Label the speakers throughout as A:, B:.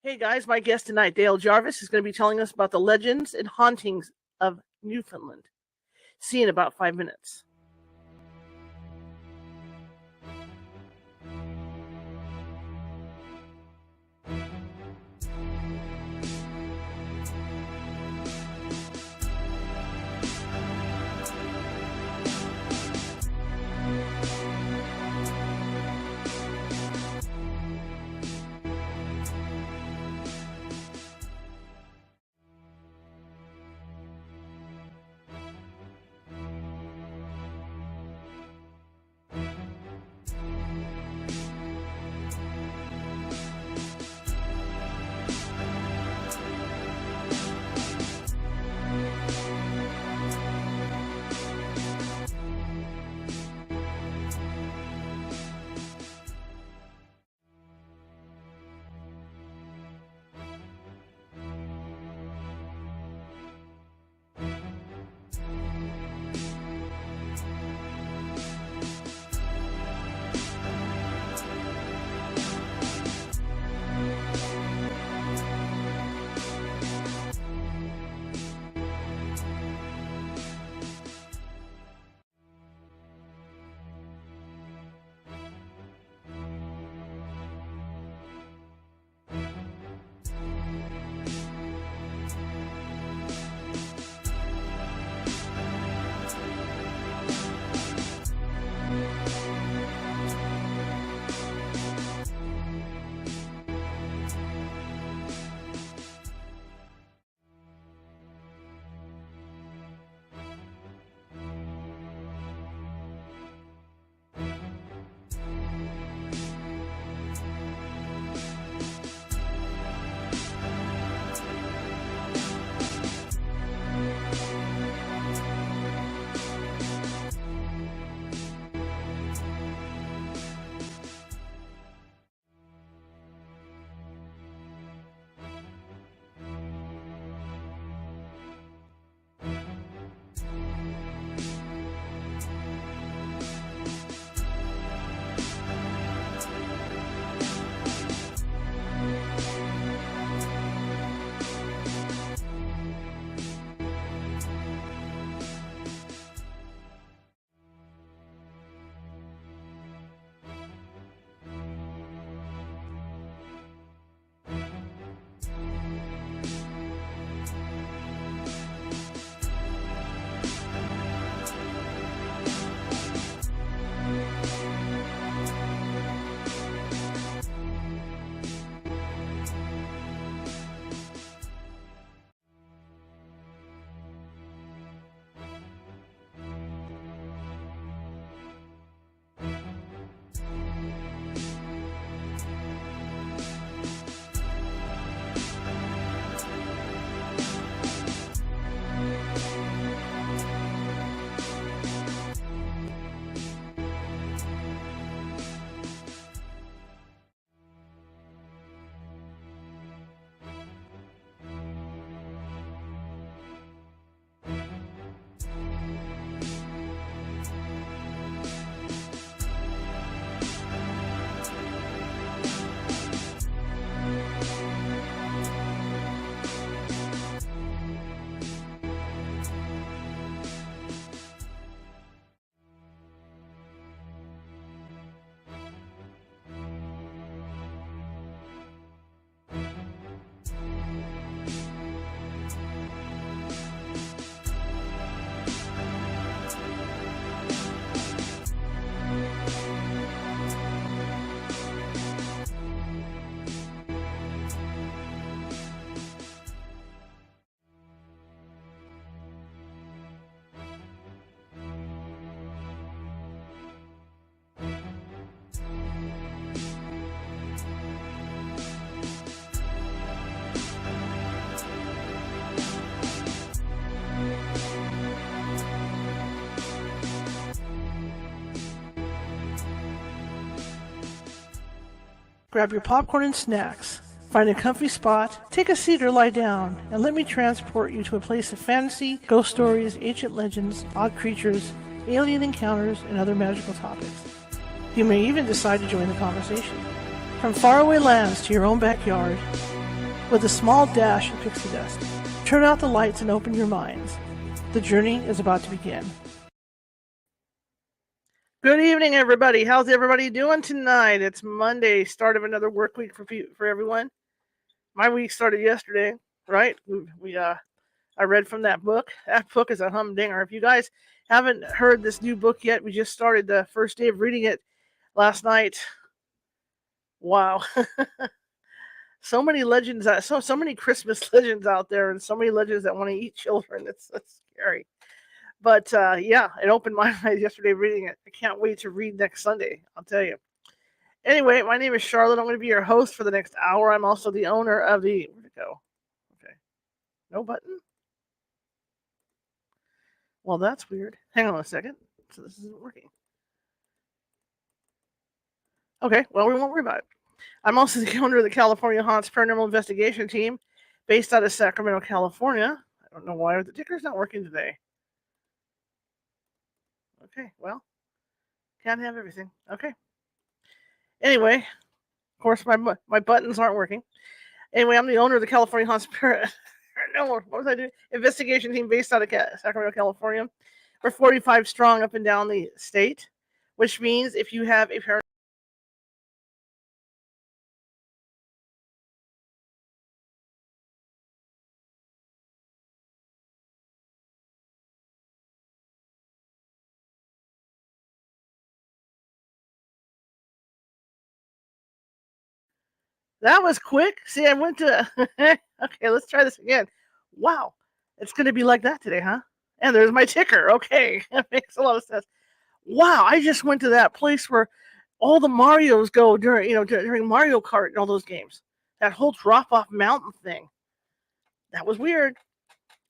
A: Hey guys, my guest tonight, Dale Jarvis, is going to be telling us about the legends and hauntings of Newfoundland. See you in about 5 minutes. Grab your popcorn and snacks. Find a comfy spot, take a seat or lie down, and let me transport you to a place of fantasy, ghost stories, ancient legends, odd creatures, alien encounters, and other magical topics. You may even decide to join the conversation. From faraway lands to your own backyard, with a small dash of pixie dust. Turn out the lights and open your minds. The journey is about to begin. Good evening, everybody. How's everybody doing tonight? It's Monday, start of another work week for everyone. My week started yesterday, right? I read from that book. That book is a humdinger. If you guys haven't heard this new book yet, we just started the first day of reading it last night. Wow. So many legends, so many Christmas legends out there, and so many legends that want to eat children. It's scary. But yeah, it opened my eyes yesterday reading it. I can't wait to read next Sunday, I'll tell you. Anyway, my name is Charlotte. I'm going to be your host for the next hour. I'm also the owner of the... Where'd it go? Okay. No button? Well, that's weird. Hang on a second. So this isn't working. Okay, well, we won't worry about it. I'm also the owner of the California Haunts Paranormal Investigation Team based out of Sacramento, California. I don't know why the ticker's not working today. Okay, well, can't have everything. Okay. Anyway, of course, my buttons aren't working. Anyway, I'm the owner of the California Haunts Investigation Team based out of Sacramento, California. We're 45 strong up and down the state, which means if you have a paranormal... That was quick. See, I went to... Okay, let's try this again. Wow. It's going to be like that today, huh? And there's my ticker. Okay. That makes a lot of sense. Wow, I just went to that place where all the Marios go during Mario Kart and all those games. That whole drop-off mountain thing. That was weird.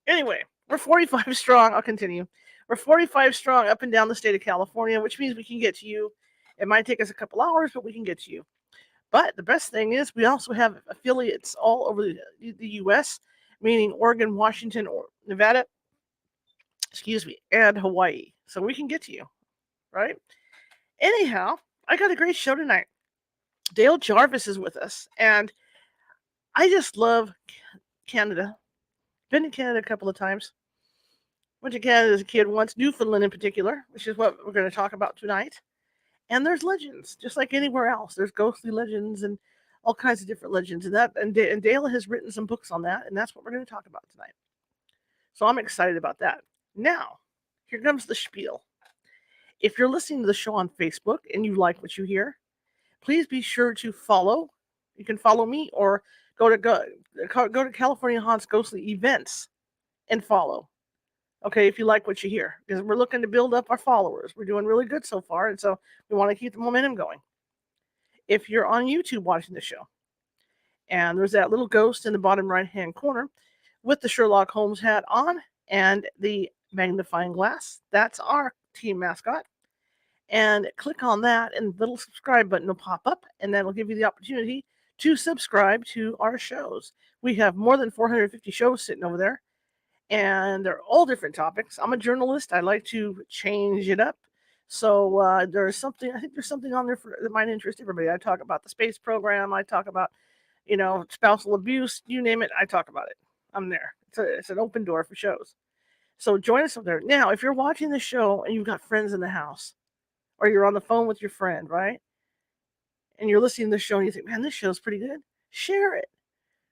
A: Anyway, we're 45 strong. I'll continue. We're 45 strong up and down the state of California, which means we can get to you. It might take us a couple hours, but we can get to you. But the best thing is we also have affiliates all over the U.S., meaning Oregon, Washington, or Nevada, and Hawaii. So we can get to you, right? Anyhow, I got a great show tonight. Dale Jarvis is with us, and I just love Canada. Been in Canada a couple of times. Went to Canada as a kid once, Newfoundland in particular, which is what we're going to talk about tonight. And there's legends, just like anywhere else. There's ghostly legends and all kinds of different legends. And Dale has written some books on that, and that's what we're going to talk about tonight. So I'm excited about that. Now, here comes the spiel. If you're listening to the show on Facebook and you like what you hear, please be sure to follow. You can follow me or go to California Haunts Ghostly Events and follow. Okay, if you like what you hear, because we're looking to build up our followers. We're doing really good so far, and so we want to keep the momentum going. If you're on YouTube watching the show, and there's that little ghost in the bottom right-hand corner with the Sherlock Holmes hat on and the magnifying glass, that's our team mascot. And click on that, and the little subscribe button will pop up, and that'll give you the opportunity to subscribe to our shows. We have more than 450 shows sitting over there. And they're all different topics. I'm a journalist. I like to change it up. So I think there's something on there that might interest everybody. I talk about the space program. I talk about, spousal abuse. You name it, I talk about it. I'm there. It's an open door for shows. So join us over there. Now, if you're watching the show and you've got friends in the house, or you're on the phone with your friend, right? And you're listening to the show and you think, man, this show's pretty good. Share it.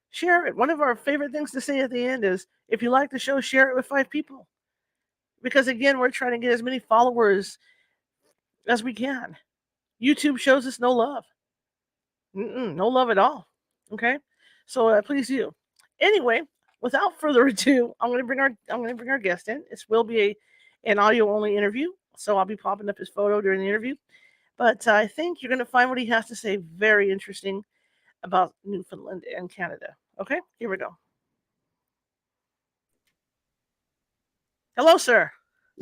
A: Share it. One of our favorite things to say at the end is, if you like the show, share it with 5 people. Because again, we're trying to get as many followers as we can. YouTube shows us no love. No love at all. Okay? So please do. Anyway, without further ado, I'm going to bring our guest in. This will be an audio only interview, so I'll be popping up his photo during the interview. But I think you're going to find what he has to say very interesting about Newfoundland and Canada. Okay, here we go. Hello, sir.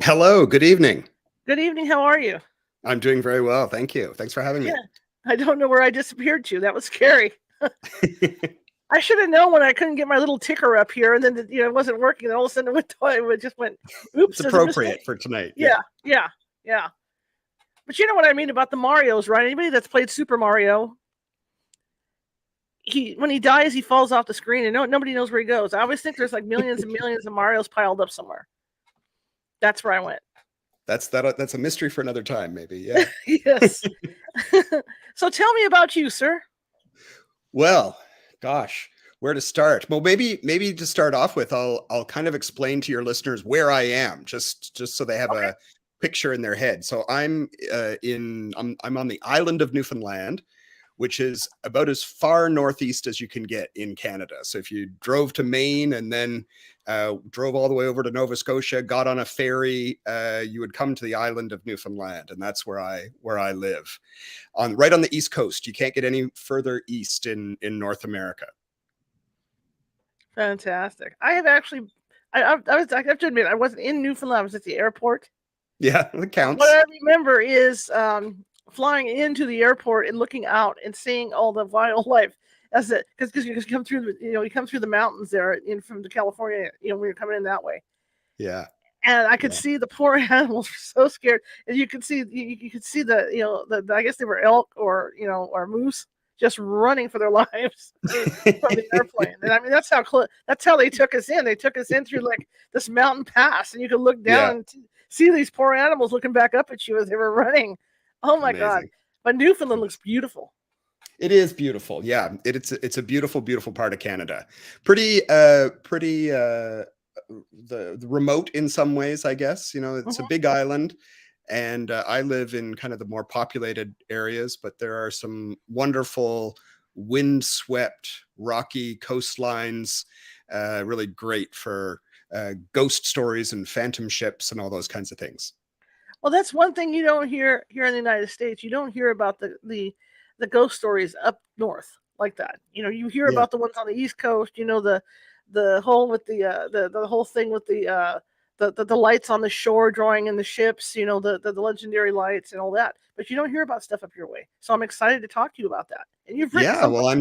B: Hello, good evening.
A: Good evening. How are you?
B: I'm doing very well. Thank you. Thanks for having me.
A: Yeah, I don't know where I disappeared to. That was scary. I should have known when I couldn't get my little ticker up here, and then it wasn't working. And all of a sudden it just went, oops.
B: It's appropriate for tonight.
A: Yeah. But you know what I mean about the Marios, right? Anybody that's played Super Mario, when he dies, he falls off the screen, and nobody knows where he goes. I always think there's like millions and millions of Marios piled up somewhere. That's where I went.
B: That's a mystery for another time, maybe. Yeah.
A: Yes. So tell me about you, sir.
B: Well, gosh, where to start? Well, maybe to start off with, I'll kind of explain to your listeners where I am, just so they have a picture in their head. So I'm on the island of Newfoundland, which is about as far northeast as you can get in Canada. So if you drove to Maine and then drove all the way over to Nova Scotia, got on a ferry, you would come to the island of Newfoundland, and that's where I live, right on the East Coast. You can't get any further east in North America.
A: Fantastic. I have actually, I have to admit, I wasn't in Newfoundland. I was at the airport.
B: Yeah, it counts.
A: What I remember is flying into the airport and looking out and seeing all the wildlife, as it because you come through you come through the mountains there from the California, when you're coming in that way.
B: Yeah.
A: And I could see the poor animals were so scared, and you could see you could see the I guess they were elk or moose just running for their lives from the airplane. And I mean, that's how they took us in. They took us in through like this mountain pass, and you could look down and see these poor animals looking back up at you as they were running. Oh my God. But Newfoundland looks beautiful.
B: It is beautiful. Yeah. It's a beautiful, beautiful part of Canada. Pretty the remote in some ways, I guess. It's a big island, and I live in kind of the more populated areas, but there are some wonderful windswept rocky coastlines, really great for ghost stories and phantom ships and all those kinds of things.
A: Well, that's one thing you don't hear here in the United States. You don't hear about the ghost stories up north like that. You hear about the ones on the East Coast. The whole with the whole thing with the lights on the shore drawing in the ships. The legendary lights and all that. But you don't hear about stuff up your way. So I'm excited to talk to you about that. And you've written
B: well,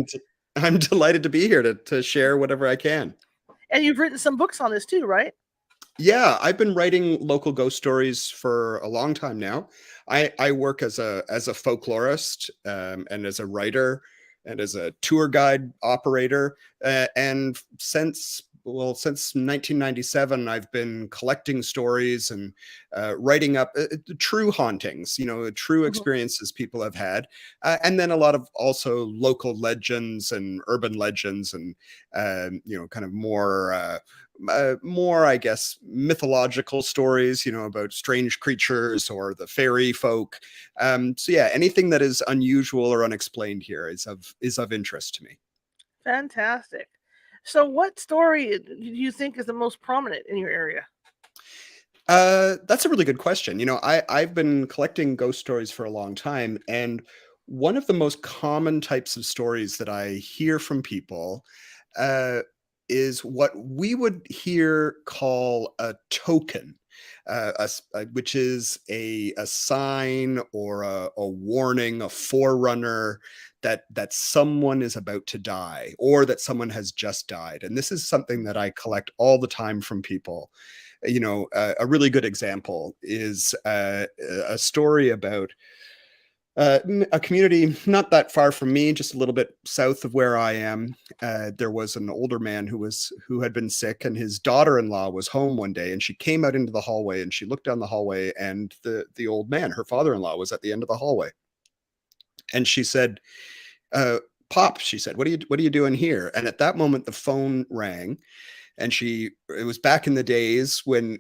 B: I'm delighted to be here to share whatever I can. And
A: you've written some books on this too, right?
B: Yeah, I've been writing local ghost stories for a long time now. I work as a folklorist, and as a writer and as a tour guide operator. And since 1997, I've been collecting stories and writing up true hauntings, true experiences people have had. And then a lot of also local legends and urban legends and, kind of more, I guess, mythological stories, about strange creatures or the fairy folk. So yeah, anything that is unusual or unexplained here is of interest to me.
A: Fantastic. So what story do you think is the most prominent in your area?
B: That's a really good question. I've been collecting ghost stories for a long time, and one of the most common types of stories that I hear from people is what we would here call a token, which is a sign or a warning, a forerunner that someone is about to die or that someone has just died. And this is something that I collect all the time from people. A really good example is a story about a community not that far from me, just a little bit south of where I am. There was an older man who had been sick, and his daughter-in-law was home one day, and she came out into the hallway, and she looked down the hallway, and the old man, her father-in-law, was at the end of the hallway. And she said, "Pop," she said, what are you doing here?" And at that moment, the phone rang. And it was back in the days when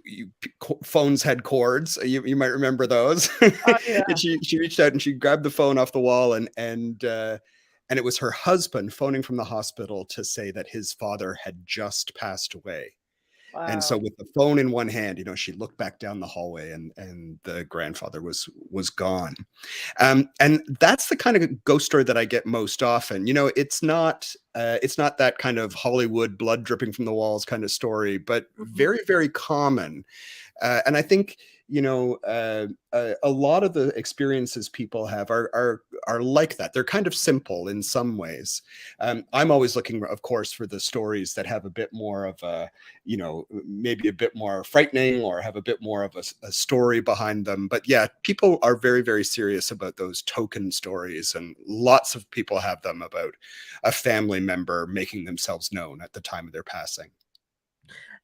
B: phones had cords. You might remember those.
A: Yeah.
B: And she reached out and she grabbed the phone off the wall, and it was her husband phoning from the hospital to say that his father had just passed away.
A: Wow.
B: And so with the phone in one hand, she looked back down the hallway, and the grandfather was gone. And that's the kind of ghost story that I get most often. It's not that kind of Hollywood blood dripping from the walls kind of story, but very, very common. And I think, a lot of the experiences people have are like that. They're kind of simple in some ways. I'm always looking, of course, for the stories that have a bit more of a, maybe a bit more frightening or have a bit more of a story behind them. But yeah, people are very, very serious about those token stories, and lots of people have them about a family member making themselves known at the time of their passing.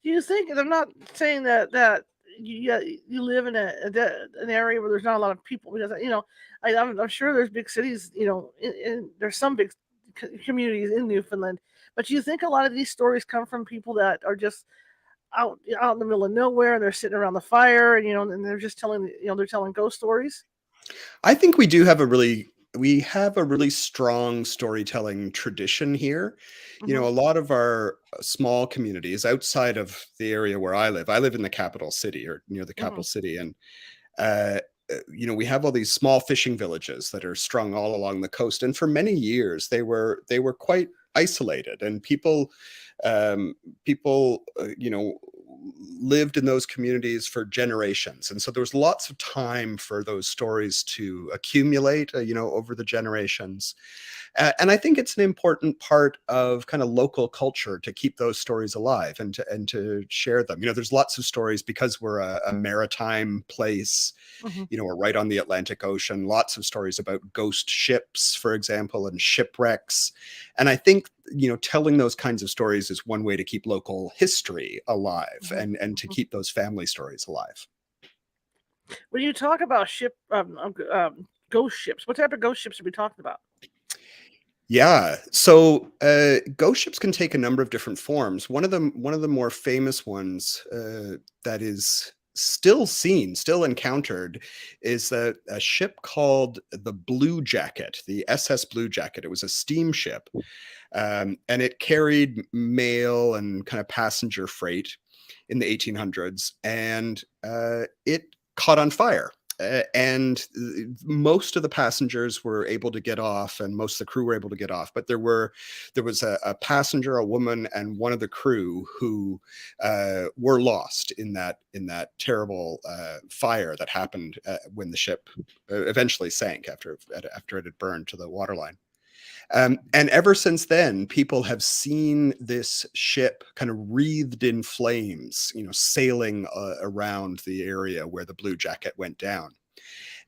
A: Do you think, and I'm not saying that you live in an area where there's not a lot of people, because I'm sure there's big cities, there's some big communities in Newfoundland, but do you think a lot of these stories come from people that are just out in the middle of nowhere, and they're sitting around the fire, and and they're just telling, they're telling ghost stories?
B: I think we have a really strong storytelling tradition here.
A: Hmm.
B: A lot of our small communities outside of the area where I live in the capital city or near the
A: Hmm.
B: capital city, and uh, we have all these small fishing villages that are strung all along the coast, and for many years they were quite isolated, and um, people lived in those communities for generations, and so there was lots of time for those stories to accumulate, over the generations. And I think it's an important part of kind of local culture to keep those stories alive and to share them. There's lots of stories because we're a maritime place.
A: Hmm.
B: We're right on the Atlantic Ocean. Lots of stories about ghost ships, for example, and shipwrecks. And I think, telling those kinds of stories is one way to keep local history alive
A: Hmm.
B: and to
A: Hmm.
B: keep those family stories alive.
A: When you talk about ghost ships, what type of ghost ships are we talking about?
B: Yeah. So ghost ships can take a number of different forms. One of the more famous ones that is still seen, still encountered, is a ship called the Blue Jacket, the SS Blue Jacket. It was a steamship, and it carried mail and kind of passenger freight in the 1800s, and it caught on fire. And most of the passengers were able to get off, and most of the crew were able to get off. But there was a passenger, a woman, and one of the crew who were lost in that terrible fire that happened when the ship eventually sank after it had burned to the waterline. And ever since then, people have seen this ship kind of wreathed in flames, sailing around the area where the Blue Jacket went down.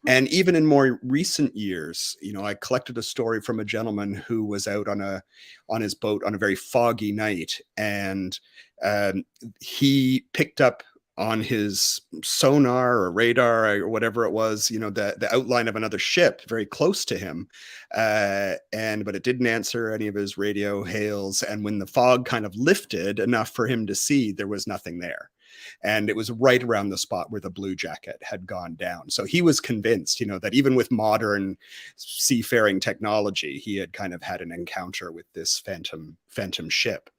B: And even in more recent years, I collected a story from a gentleman who was out on his boat on a very foggy night, and um, he picked up on his sonar or radar or whatever it was, the outline of another ship very close to him, but it didn't answer any of his radio hails. And when the fog kind of lifted enough for him to see, there was nothing there, and it was right around the spot where the Blue Jacket had gone down. So he was convinced, that even with modern seafaring technology, he had kind of had an encounter with this phantom ship.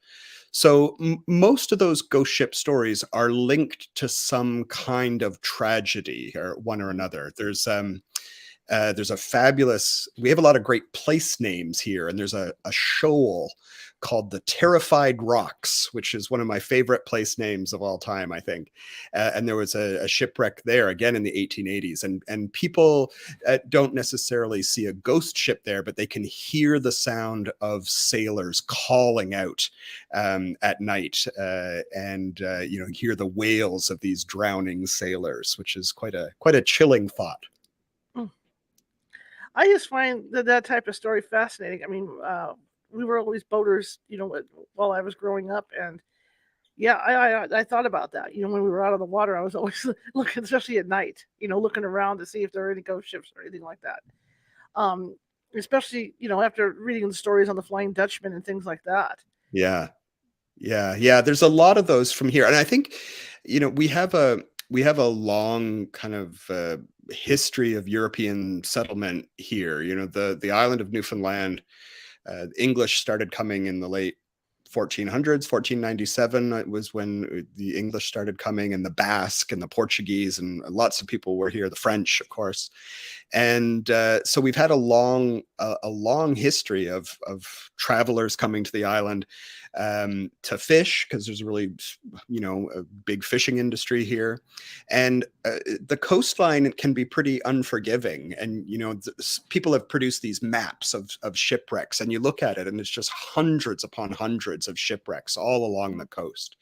B: So most of those ghost ship stories are linked to some kind of tragedy or one or another. There's a fabulous, we have a lot of great place names here, and there's a shoal called the Terrified Rocks, which is one of my favorite place names of all time, I think. And there was a shipwreck there again in the 1880s, and people don't necessarily see a ghost ship there, but they can hear the sound of sailors calling out at night, and hear the wails of these drowning sailors, which is quite a chilling thought.
A: Mm. I just find that type of story fascinating. I mean, we were always boaters, while I was growing up, and yeah, I thought about that. When we were out on the water, I was always looking, especially at night, looking around to see if there are any ghost ships or anything like that. Um, Especially, after reading the stories on the Flying Dutchman and things like that.
B: Yeah. Yeah, yeah, there's a lot of those from here, and I think, we have a long kind of history of European settlement here. The island of Newfoundland, English started coming in the late 1400s, 1497 it was when the English started coming, and the Basque and the Portuguese, and lots of people were here, the French, of course. And so we've had a long history of travelers coming to the island to fish, because there's a really, a big fishing industry here. And the coastline can be pretty unforgiving. And, people have produced these maps of shipwrecks, and you look at it and it's just hundreds upon hundreds of shipwrecks all along the coast.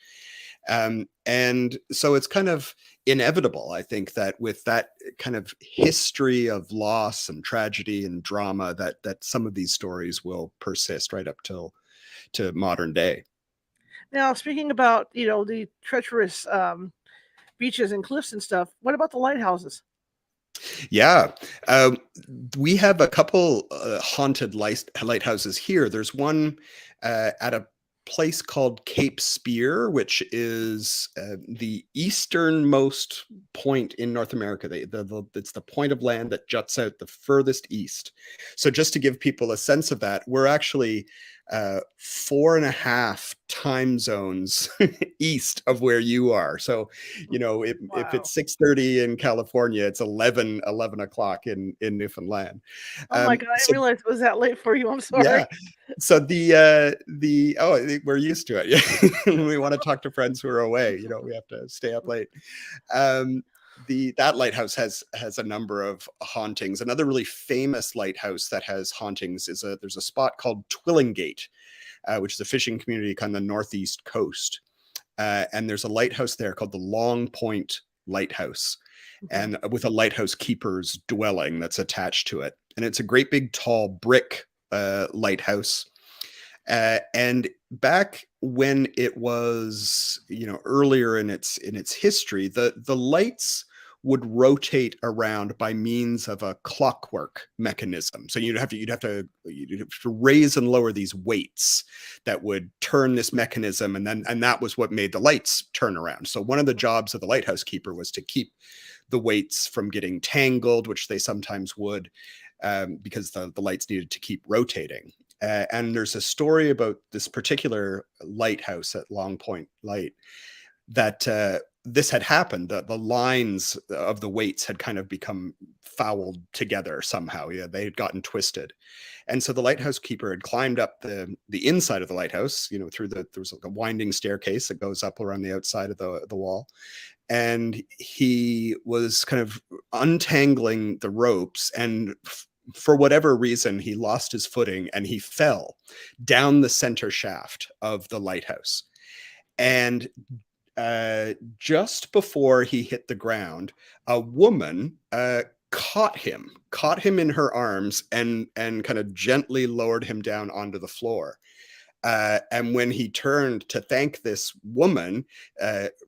B: And so it's kind of inevitable, I think, that with that kind of history of loss and tragedy and drama, that some of these stories will persist right up to modern day.
A: Now, speaking about, the treacherous beaches and cliffs and stuff, what about the lighthouses?
B: Yeah, we have a couple haunted lighthouses here. There's one at a place called Cape Spear, which is the easternmost point in North America. It's the point of land that juts out the furthest east. So just to give people a sense of that, we're actually 4.5 time zones east of where you are. So, if
A: Wow.
B: it's 6:30 in California, it's 11 o'clock in Newfoundland.
A: Oh my God, I
B: So
A: didn't realize it was that late for you. I'm sorry.
B: yeah, so we're used to it. Yeah, when we want to talk to friends who are away, we have to stay up late. Um, that lighthouse has a number of hauntings. Another really famous lighthouse that has hauntings there's a spot called Twillingate, which is a fishing community kind of the northeast coast, and there's a lighthouse there called the Long Point Lighthouse, and with a lighthouse keeper's dwelling that's attached to it, and it's a great big tall brick lighthouse. And back when it was, earlier in its history, the lights would rotate around by means of a clockwork mechanism. So you'd have to raise and lower these weights that would turn this mechanism, and that was what made the lights turn around. So one of the jobs of the lighthouse keeper was to keep the weights from getting tangled, which they sometimes would, because the lights needed to keep rotating. And there's a story about this particular lighthouse at Long Point Light that this had happened. The lines of the weights had kind of become fouled together somehow. Yeah, they had gotten twisted. And so the lighthouse keeper had climbed up the inside of the lighthouse, there was like a winding staircase that goes up around the outside of the wall. And he was kind of untangling the ropes, and for whatever reason, he lost his footing and he fell down the center shaft of the lighthouse. And just before he hit the ground, a woman caught him in her arms, and kind of gently lowered him down onto the floor. And when he turned to thank this woman,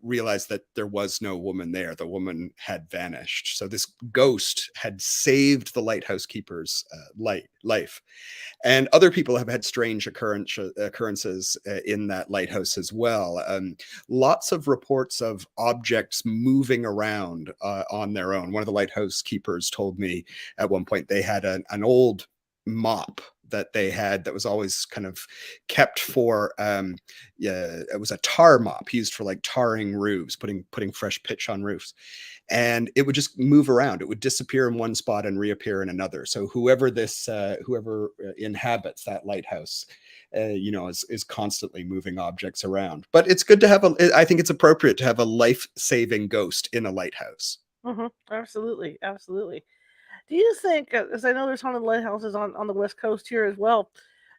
B: realized that there was no woman there. The woman had vanished. So this ghost had saved the lighthouse keeper's life. And other people have had strange occurrences in that lighthouse as well. Lots of reports of objects moving around on their own. One of the lighthouse keepers told me at one point they had an old mop that was always kind of kept for it was a tar mop used for like tarring roofs, putting fresh pitch on roofs, and it would just move around. It would disappear in one spot and reappear in another. So whoever inhabits that lighthouse is constantly moving objects around. But it's good to have I think it's appropriate to have a life-saving ghost in a lighthouse.
A: Absolutely, absolutely. Do you think, as I know there's haunted lighthouses on the West Coast here as well,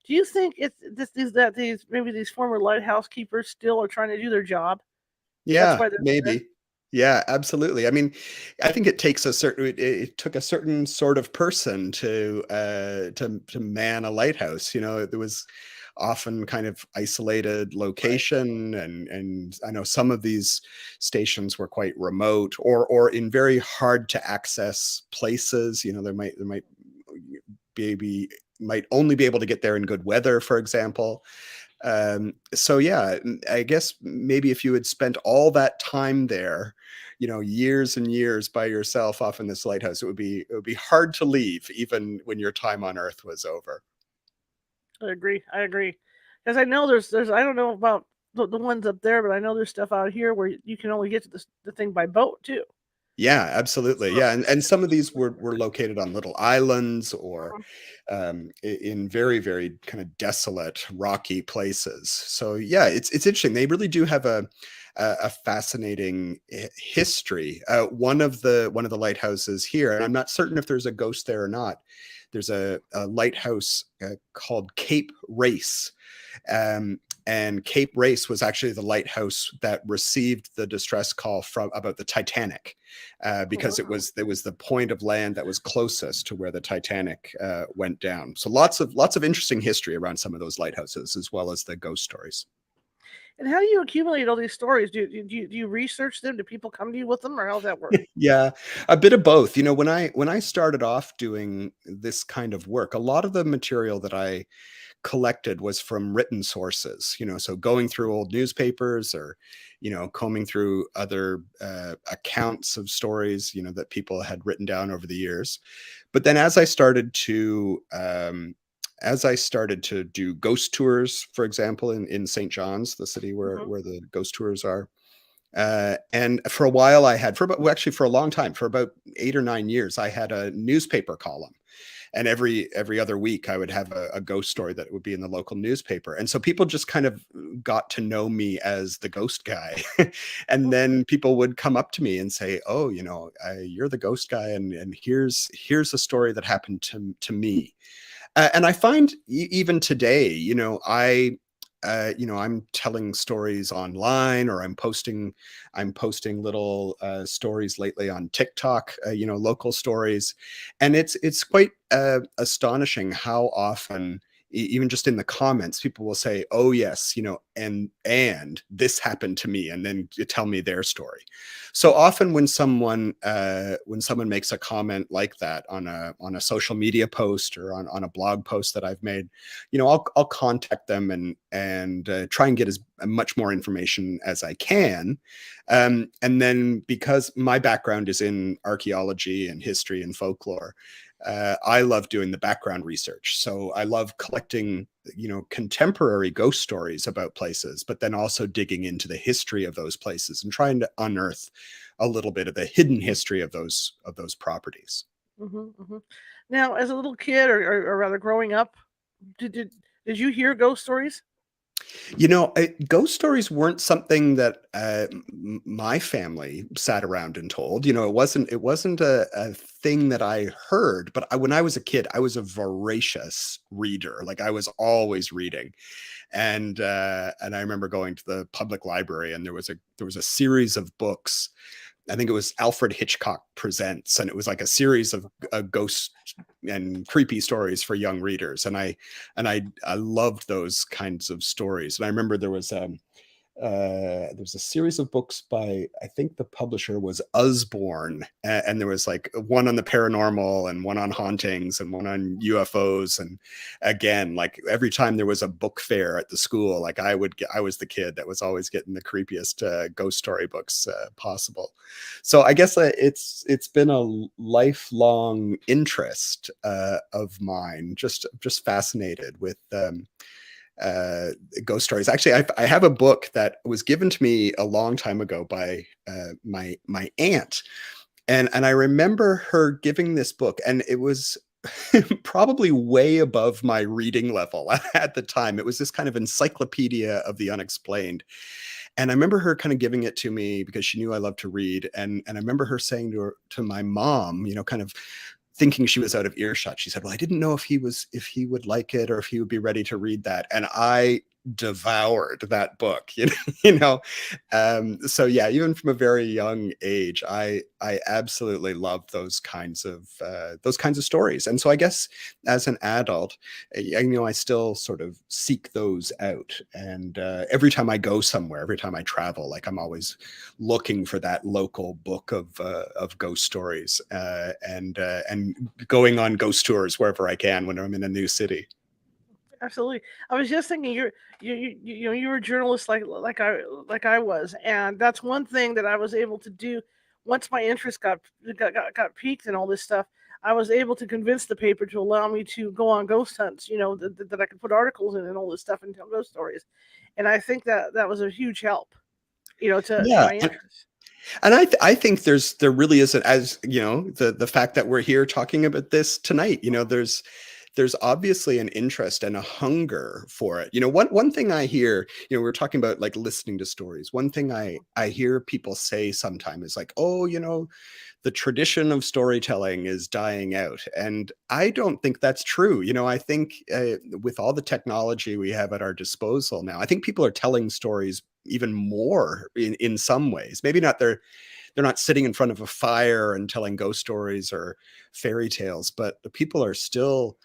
A: do you think these former lighthouse keepers still are trying to do their job? That's
B: Yeah,
A: why they're there?
B: maybe. Yeah, absolutely. I mean, I think it takes it took a certain sort of person to man a lighthouse. There was often kind of isolated
A: Right.
B: location, and I know some of these stations were quite remote, or in very hard to access places. There might be might only be able to get there in good weather, for example. So yeah, I guess maybe if you had spent all that time there, years and years by yourself off in this lighthouse, it would be hard to leave, even when your time on Earth was over.
A: I agree. I agree. Because I know there's I don't know about the ones up there, but I know there's stuff out here where you can only get to the thing by boat too.
B: Yeah, absolutely.
A: So,
B: Yeah, and some of these were located on little islands or in very, very kind of desolate, rocky places. So yeah, it's interesting. They really do have a fascinating history. One of the lighthouses here, and I'm not certain if there's a ghost there or not. There's a lighthouse called Cape Race, and Cape Race was actually the lighthouse that received the distress call from about the Titanic, because it was the point of land that was closest to where the Titanic went down. So lots of interesting history around some of those lighthouses, as well as the ghost stories.
A: and how do you accumulate all these stories? Do you research them? Do people come to you with them, or how's that work?
B: Yeah, a bit of both. When I started off doing this kind of work, a lot of the material that I collected was from written sources, so going through old newspapers or, combing through other accounts of stories, that people had written down over the years. But then as I started to do ghost tours, for example, in St. John's, the city where,
A: Mhm.
B: where the ghost tours are. And for a while I had, well, actually for a long time, for about 8 or 9 years, I had a newspaper column, and every other week I would have a ghost story that would be in the local newspaper. And so people just kind of got to know me as the ghost guy. And then people would come up to me and say, oh, you're the ghost guy, and here's a story that happened to me. And I find even today, I'm telling stories online, or I'm posting little stories lately on TikTok, local stories. And it's quite astonishing how often, even just in the comments, people will say, oh yes, and this happened to me, and then you tell me their story. So often when someone makes a comment like that on a social media post, or on a blog post that I've made, I'll contact them and try and get as much more information as I can. And then, because my background is in archaeology and history and folklore, I love doing the background research. So I love collecting, contemporary ghost stories about places, but then also digging into the history of those places and trying to unearth a little bit of the hidden history of those properties.
A: Mhm. Now, as a little kid, or rather growing up, did did did you hear ghost stories?
B: Ghost stories weren't something that my family sat around and told. It wasn't a thing that I heard. But when I was a kid, I was a voracious reader. Like, I was always reading, and I remember going to the public library, and there was a series of books. I think it was Alfred Hitchcock Presents, and it was like a series of ghost and creepy stories for young readers. And I loved those kinds of stories. And I remember there was a series of books by, I think the publisher was Usborne, and there was like one on the paranormal, and one on hauntings, and one on UFOs. And again, like every time there was a book fair at the school, like I was the kid that was always getting the creepiest ghost story books possible. So I guess it's been a lifelong interest of mine. Just fascinated with uh, ghost stories. Actually, I have a book that was given to me a long time ago by my aunt, and I remember her giving this book, and it was probably way above my reading level at the time. It was this kind of encyclopedia of the unexplained. And I remember her kind of giving it to me because she knew I loved to read. And I remember her saying to my mom, kind of thinking she was out of earshot, she said, well, I didn't know if he would like it, or if he would be ready to read that. And I devoured that book. you know. So yeah, even from a very young age, I absolutely love those kinds of stories. And so I guess as an adult, I still sort of seek those out. And every time I go somewhere, every time I travel, like, I'm always looking for that local book of ghost stories, and going on ghost tours wherever I can when I'm in a new city.
A: Absolutely. I was just thinking you were a journalist like I was, and that's one thing that I was able to do once my interest got piqued and all this stuff. I was able to convince the paper to allow me to go on ghost hunts, that I could put articles in and all this stuff and tell ghost stories. And I think that was a huge help, to
B: Yeah.
A: my interest.
B: And I think there really isn't, as the fact that we're here talking about this tonight, there's obviously an interest and a hunger for it. One thing I hear, we're talking about like listening to stories. One thing I hear people say sometimes is like, oh, the tradition of storytelling is dying out. And I don't think that's true. I think with all the technology we have at our disposal now, I think people are telling stories even more in some ways. Maybe not they're not sitting in front of a fire and telling ghost stories or fairy tales, but the people are still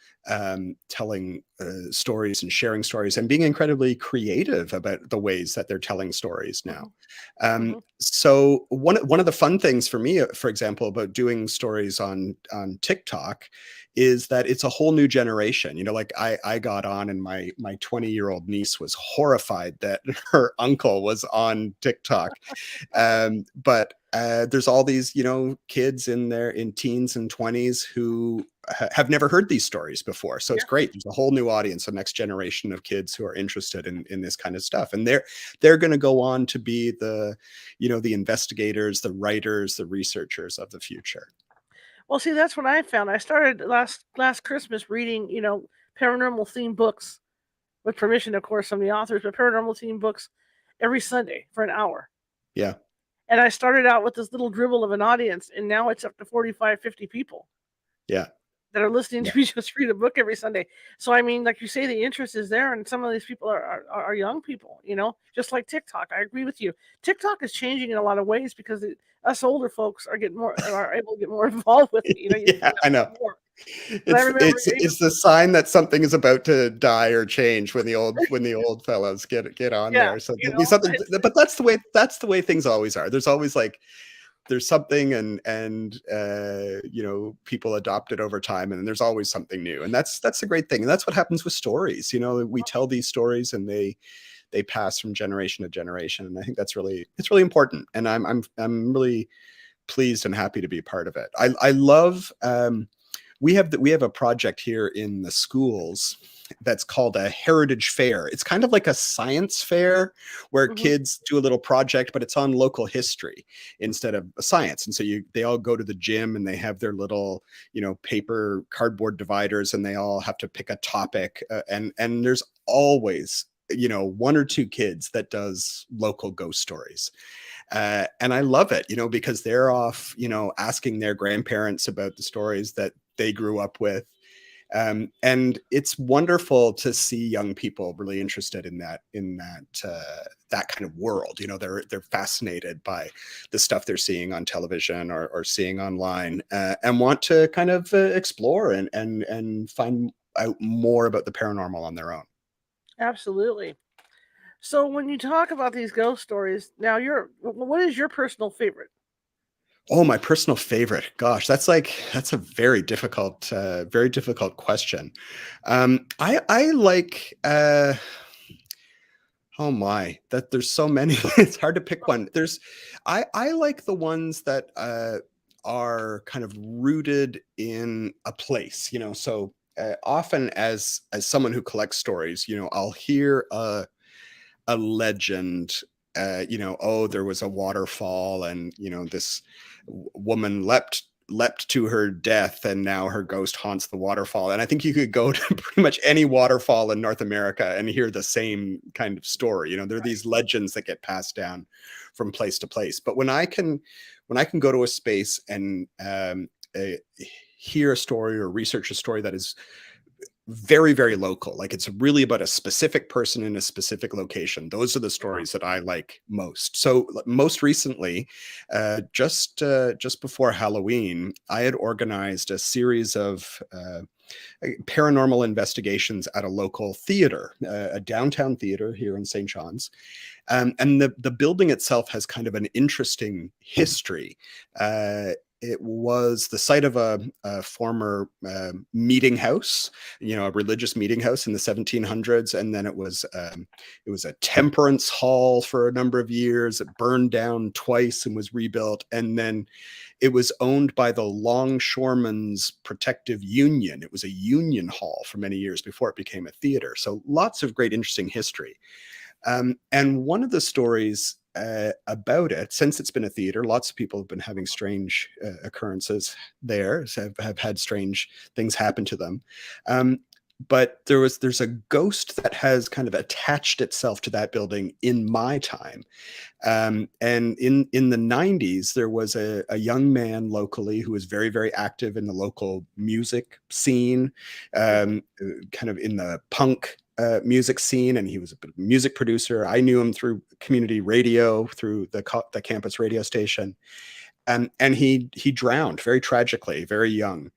B: telling stories and sharing stories and being incredibly creative about the ways that they're telling stories now.
A: Hmm.
B: So one of the fun things for me, for example, about doing stories on TikTok is that it's a whole new generation. Like I got on and my 20-year-old niece was horrified that her uncle was on TikTok. But there's all these, kids in teens and 20s who have never heard these stories before. So it's
A: Yeah.
B: great. There's a whole new audience, a next generation of kids who are interested in this kind of stuff. And they're going to go on to be the investigators, the writers, the researchers of the future.
A: Well, see, that's what I found. I started last Christmas reading, paranormal themed books with permission, of course, from the authors, but paranormal themed books every Sunday for an hour.
B: Yeah.
A: And I started out with this little dribble of an audience, and now it's up to 45, 50 people
B: Yeah.
A: that are listening
B: Yeah.
A: to me just read a book every Sunday. So, I mean, like you say, the interest is there, and some of these people are young people, just like TikTok. I agree with you. TikTok is changing in a lot of ways because us older folks are able to get more involved with it.
B: Yeah, I know.
A: More. But I remember,
B: It's the sign that something is about to die or change when the old fellows get on
A: yeah,
B: there. So there'll be something, but that's the way things always are. There's always there's something and people adopt it over time, and there's always something new. And that's a great thing. And that's what happens with stories. We tell these stories and they pass from generation to generation. And I think it's really important. And I'm really pleased and happy to be a part of it. I love we have a project here in the schools that's called a heritage fair. It's kind of like a science fair where kids do a little project, but it's on local history instead of science. And so they all go to the gym and they have their little, paper cardboard dividers, and they all have to pick a topic. And there's always, one or two kids that does local ghost stories. And I love it, because they're off, asking their grandparents about the stories that they grew up with. And it's wonderful to see young people really interested in that kind of world. They're fascinated by the stuff they're seeing on television or seeing online, and want to kind of explore and find out more about the paranormal on their own.
A: absolutely. So when you talk about these ghost stories, now what is your personal favorite?
B: Oh, my personal favorite. Gosh, that's a very difficult question. I like oh my, that there's so many. It's hard to pick one. I like the ones that are kind of rooted in a place. So often as someone who collects stories, I'll hear a legend. Oh, there was a waterfall, and this woman leapt to her death, and now her ghost haunts the waterfall. And I think you could go to pretty much any waterfall in North America and hear the same kind of story. There are these legends that get passed down from place to place. But when I can go to a space and hear a story or research a story that is very, very local, like it's really about a specific person in a specific location, those are the stories that I like most. So most recently, just before Halloween, I had organized a series of paranormal investigations at a local theater, a downtown theater here in St. John's. And the building itself has kind of an interesting history. it was the site of a former meeting house, a religious meeting house in the 1700s, and then it was a temperance hall for a number of years. It burned down twice and was rebuilt, and then it was owned by the Longshoremen's Protective Union. It was a union hall for many years before it became a theater. So lots of great, interesting history. And one of the stories about it, since it's been a theater, lots of people have been having strange occurrences there, have had strange things happen to them. But there's a ghost that has kind of attached itself to that building in my time. And in the 90s, there was a young man locally who was very, very active in the local music scene, kind of in the punk music scene, and he was a music producer. I knew him through community radio, through the campus radio station, and he drowned very tragically, very young,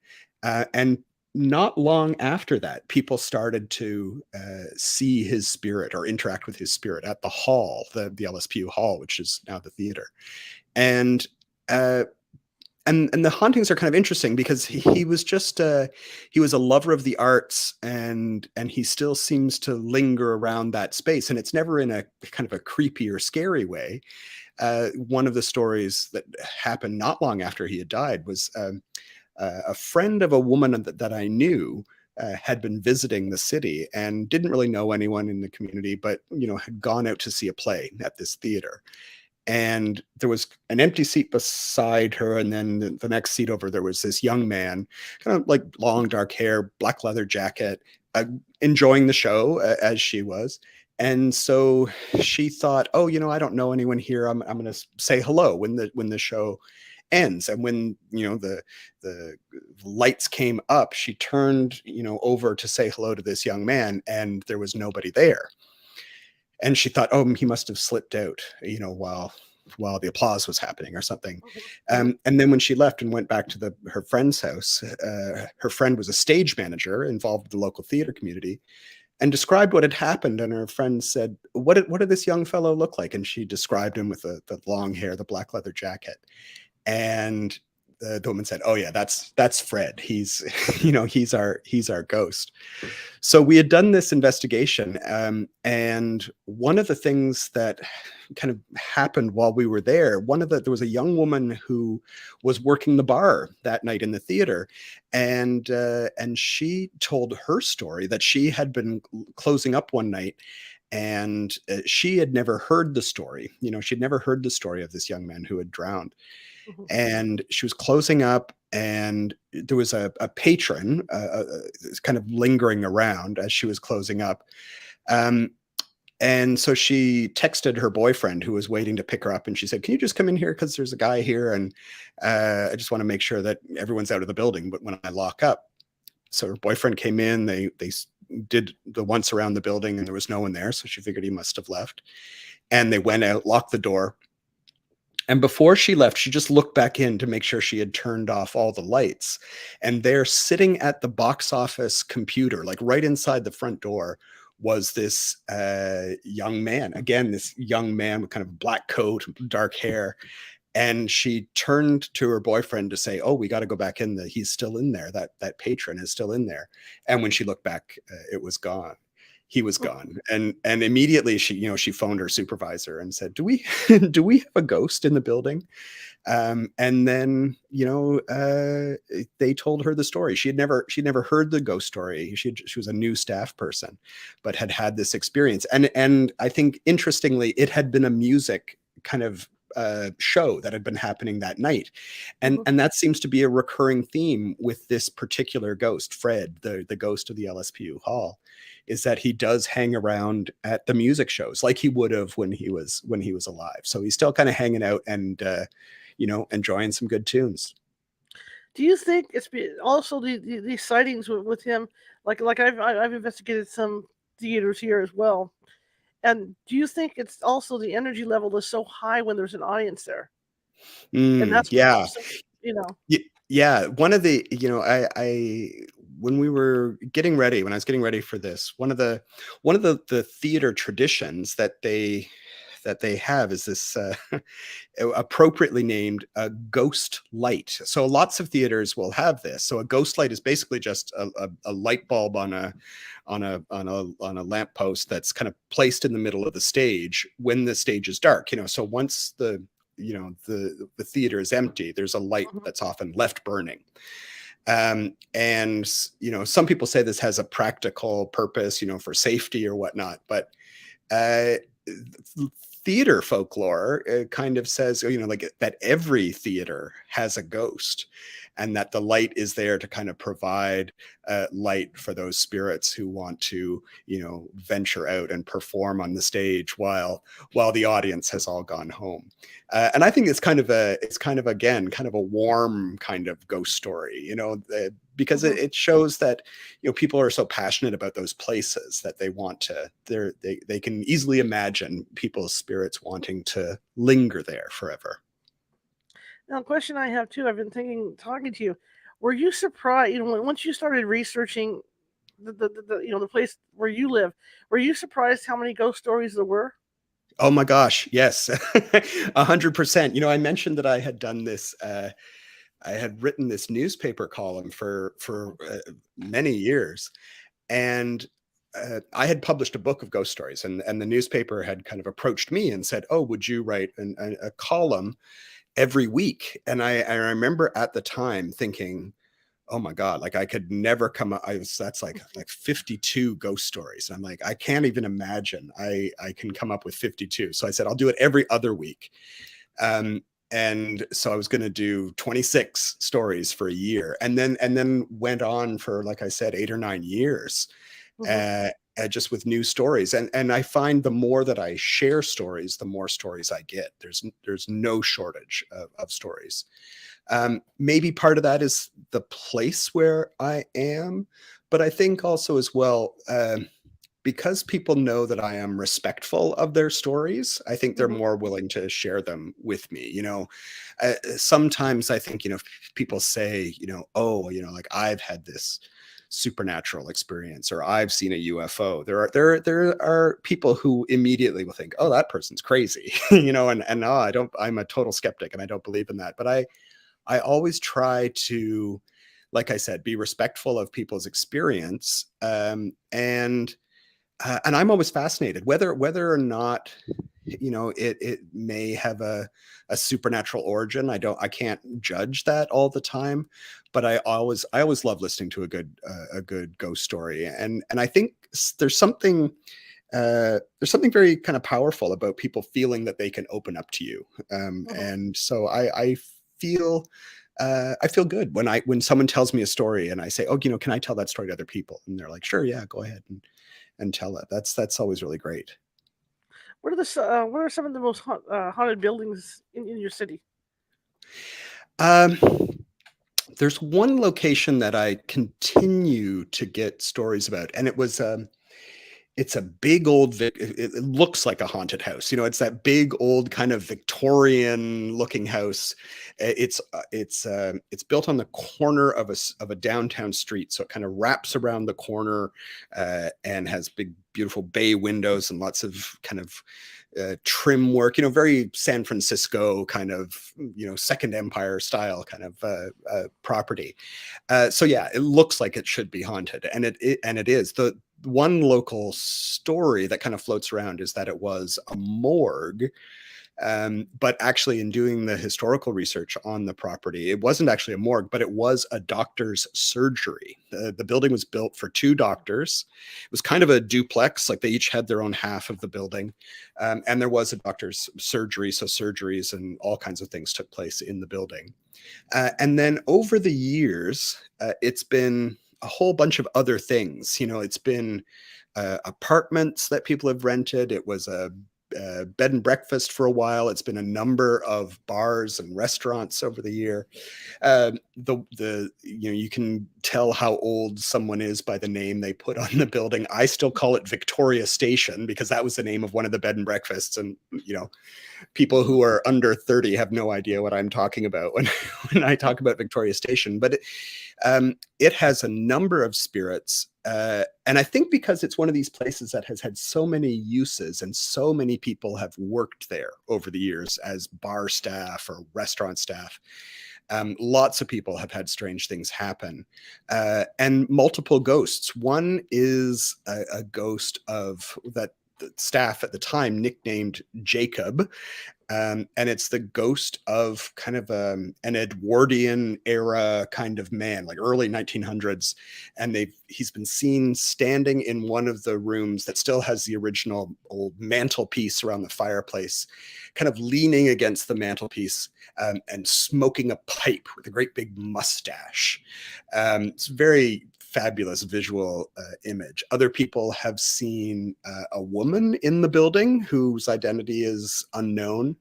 B: and not long after that, people started to see his spirit or interact with his spirit at the hall, the LSPU hall, which is now the theater, and uh, and the hauntings are kind of interesting because he was just he was a lover of the arts, and he still seems to linger around that space, and it's never in a kind of a creepy or scary way. One of the stories that happened not long after he had died was a friend of a woman that I knew had been visiting the city and didn't really know anyone in the community, but had gone out to see a play at this theater. And there was an empty seat beside her, and then the next seat over, there was this young man, kind of like long dark hair, black leather jacket, enjoying the show as she was. And so she thought, oh, I don't know anyone here. I'm going to say hello when the show ends. And when the lights came up, she turned over to say hello to this young man, and there was nobody there. And she thought, oh, he must have slipped out, while the applause was happening or something. And then when she left and went back to her friend's house, her friend was a stage manager involved with the local theater community, and described what had happened. And her friend said, what did this young fellow look like? And she described him with the long hair, the black leather jacket. And the woman said, oh yeah, that's Fred. He's, he's our ghost. So we had done this investigation. And one of the things that kind of happened while we were there, there was a young woman who was working the bar that night in the theater. And she told her story that she had been closing up one night, and she had never heard the story. She'd never heard the story of this young man who had drowned. And she was closing up, and there was a patron kind of lingering around as she was closing up. And so she texted her boyfriend, who was waiting to pick her up, and she said, can you just come in here, because there's a guy here, and I just want to make sure that everyone's out of the building but when I lock up. So her boyfriend came in, they did the once around the building, and there was no one there, so she figured he must have left. And they went out, locked the door. And before she left, she just looked back in to make sure she had turned off all the lights. And there, sitting at the box office computer, like right inside the front door, was this young man. Again, this young man with kind of black coat, dark hair. And she turned to her boyfriend to say, oh, we got to go back in. He's still in there. That patron is still in there. And when she looked back, it was gone. He was gone. And immediately she phoned her supervisor and said, do we have a ghost in the building? And then, they told her the story. She'd never heard the ghost story. She was a new staff person, but had this experience. And I think, interestingly, it had been a music kind of show that had been happening that night. And that seems to be a recurring theme with this particular ghost, Fred, the ghost of the LSPU hall, is that he does hang around at the music shows like he would have when he was alive. So he's still kind of hanging out and enjoying some good tunes.
A: Do you think it's also these sightings with him? Like I've investigated some theaters here as well. And do you think it's also the energy level is so high when there's an audience there? And that's
B: Yeah.
A: Yeah.
B: One of the, when I was getting ready for this, one of the theater traditions that they that they have is this appropriately named ghost light. So lots of theaters will have this. So a ghost light is basically just a light bulb on a lamppost that's kind of placed in the middle of the stage when the stage is dark. So once the theater is empty, there's a light that's often left burning. And some people say this has a practical purpose, for safety or whatnot, but theater folklore kind of says, like that every theater has a ghost, and that the light is there to kind of provide light for those spirits who want to, venture out and perform on the stage while the audience has all gone home. And I think it's kind of a warm kind of ghost story, because it shows that, people are so passionate about those places that they can easily imagine people's spirits wanting to linger there forever.
A: Now, a question I have too, I've been talking to you, were you surprised, once you started researching the place where you live, were you surprised how many ghost stories there were?
B: Oh my gosh, yes, 100%. I mentioned that I had done this. I had written this newspaper column for many years, and I had published a book of ghost stories, and the newspaper had kind of approached me and said, "Oh, would you write a column every week?" And I remember at the time thinking, oh my God, like I could never come up. That's like 52 ghost stories. And I'm like, I can't even imagine I can come up with 52. So I said, I'll do it every other week. And so I was going to do 26 stories for a year, and then went on for, like I said, 8 or 9 years. Just with new stories. And I find the more that I share stories, the more stories I get. There's no shortage of stories. Maybe part of that is the place where I am, but I think also as well, because people know that I am respectful of their stories, I think they're more willing to share them with me. Sometimes I think, people say, oh, like I've had this supernatural experience, or I've seen a UFO. There are people who immediately will think, oh, that person's crazy, and no, I'm a total skeptic and I don't believe in that. But I always try to, like I said, be respectful of people's experience. And I'm always fascinated whether or not, it may have a supernatural origin. I can't judge that all the time, but I always love listening to a good ghost story. And I think there's something very kind of powerful about people feeling that they can open up to you. And so I feel good when someone tells me a story and I say, oh, can I tell that story to other people? And they're like, sure, yeah, go ahead and tell it. That's always really great.
A: What are some of the most haunted buildings in your city?
B: There's one location that I continue to get stories about, and it's a big old, it looks like a haunted house. It's that big old kind of Victorian looking house. It's built on the corner of a downtown street. So it kind of wraps around the corner, and has big, beautiful bay windows and lots of kind of trim work, very San Francisco kind of, Second Empire style kind of property. So yeah, it looks like it should be haunted, and it is. The one local story that kind of floats around is that it was a morgue. But actually, in doing the historical research on the property, it wasn't actually a morgue, but it was a doctor's surgery. The building was built for 2 doctors. It was kind of a duplex, like they each had their own half of the building. And there was a doctor's surgery. So surgeries and all kinds of things took place in the building. And then over the years, it's been a whole bunch of other things. It's been apartments that people have rented. It was a bed and breakfast for a while. It's been a number of bars and restaurants over the year. You can tell how old someone is by the name they put on the building. I still call it Victoria Station because that was the name of one of the bed and breakfasts. And people who are under 30 have no idea what I'm talking about when I talk about Victoria Station. But it has a number of spirits And I think because it's one of these places that has had so many uses and so many people have worked there over the years as bar staff or restaurant staff, lots of people have had strange things happen, and multiple ghosts. One is a ghost of that the staff at the time nicknamed Jacob, and it's the ghost of kind of an Edwardian era kind of man, like early 1900s. And he's been seen standing in one of the rooms that still has the original old mantelpiece around the fireplace, kind of leaning against the mantelpiece, and smoking a pipe with a great big mustache. It's very fabulous visual image. Other people have seen a woman in the building whose identity is unknown.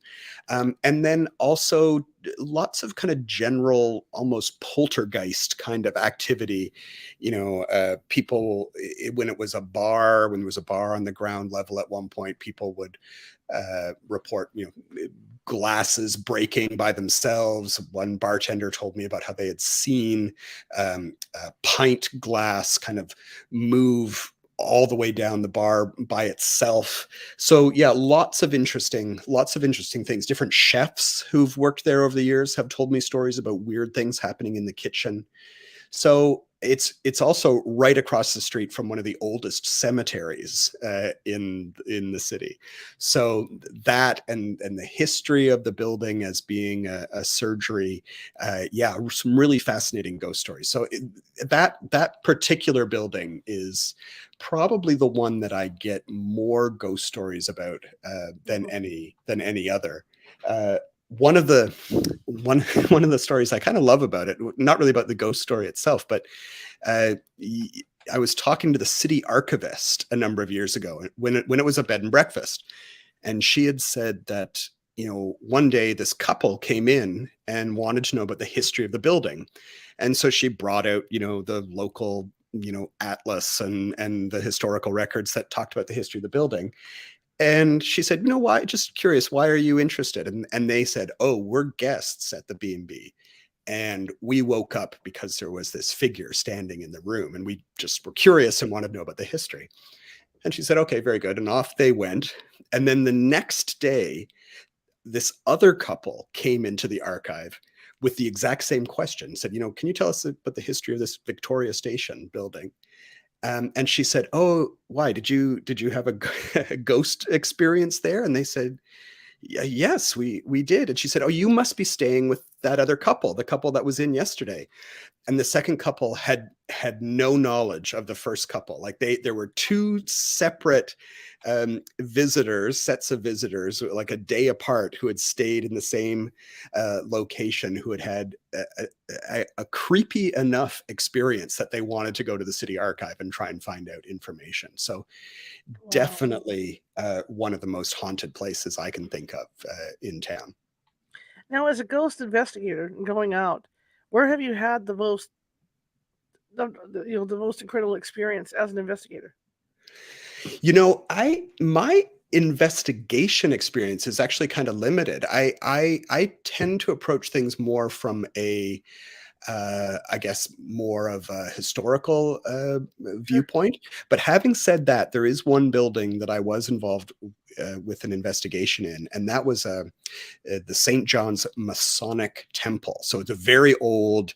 B: And then also lots of kind of general, almost poltergeist kind of activity. People, when there was a bar on the ground level at one point, people would report, glasses breaking by themselves. One bartender told me about how they had seen a pint glass kind of move all the way down the bar by itself. So yeah, lots of interesting things. Different chefs who've worked there over the years have told me stories about weird things happening in the kitchen. So it's also right across the street from one of the oldest cemeteries in the city. So that and the history of the building as being a surgery, yeah, some really fascinating ghost stories. So that particular building is probably the one that I get more ghost stories about than any other. One of the one of the stories I kind of love about it, not really about the ghost story itself, but uh, I was talking to the city archivist a number of years ago when it was a bed and breakfast, and she had said that one day this couple came in and wanted to know about the history of the building, and so she brought out the local atlas and the historical records that talked about the history of the building. And she said, why? Just curious, why are you interested? And they said, oh, we're guests at the B&B. And we woke up because there was this figure standing in the room, and we just were curious and wanted to know about the history. And she said, okay, very good. And off they went. And then the next day, this other couple came into the archive with the exact same question, said, can you tell us about the history of this Victoria Station building? And she said, "Oh, why did you have a ghost experience there?" And they said, Yes, we did." And she said, "Oh, you must be staying with that other couple, the couple that was in yesterday." And the second couple had no knowledge of the first couple. Like there were two separate sets of visitors, like a day apart, who had stayed in the same location, who had a creepy enough experience that they wanted to go to the city archive and try and find out information. So
A: Wow.
B: definitely one of the most haunted places I can think of in town.
A: Now, as a ghost investigator going out, where have you had the most incredible experience as an investigator?
B: My investigation experience is actually kind of limited. I tend to approach things more from I guess more of a historical
A: Sure.
B: viewpoint. But having said that, there is one building that I was involved with an investigation in, and that was the St. John's Masonic Temple. So it's a very old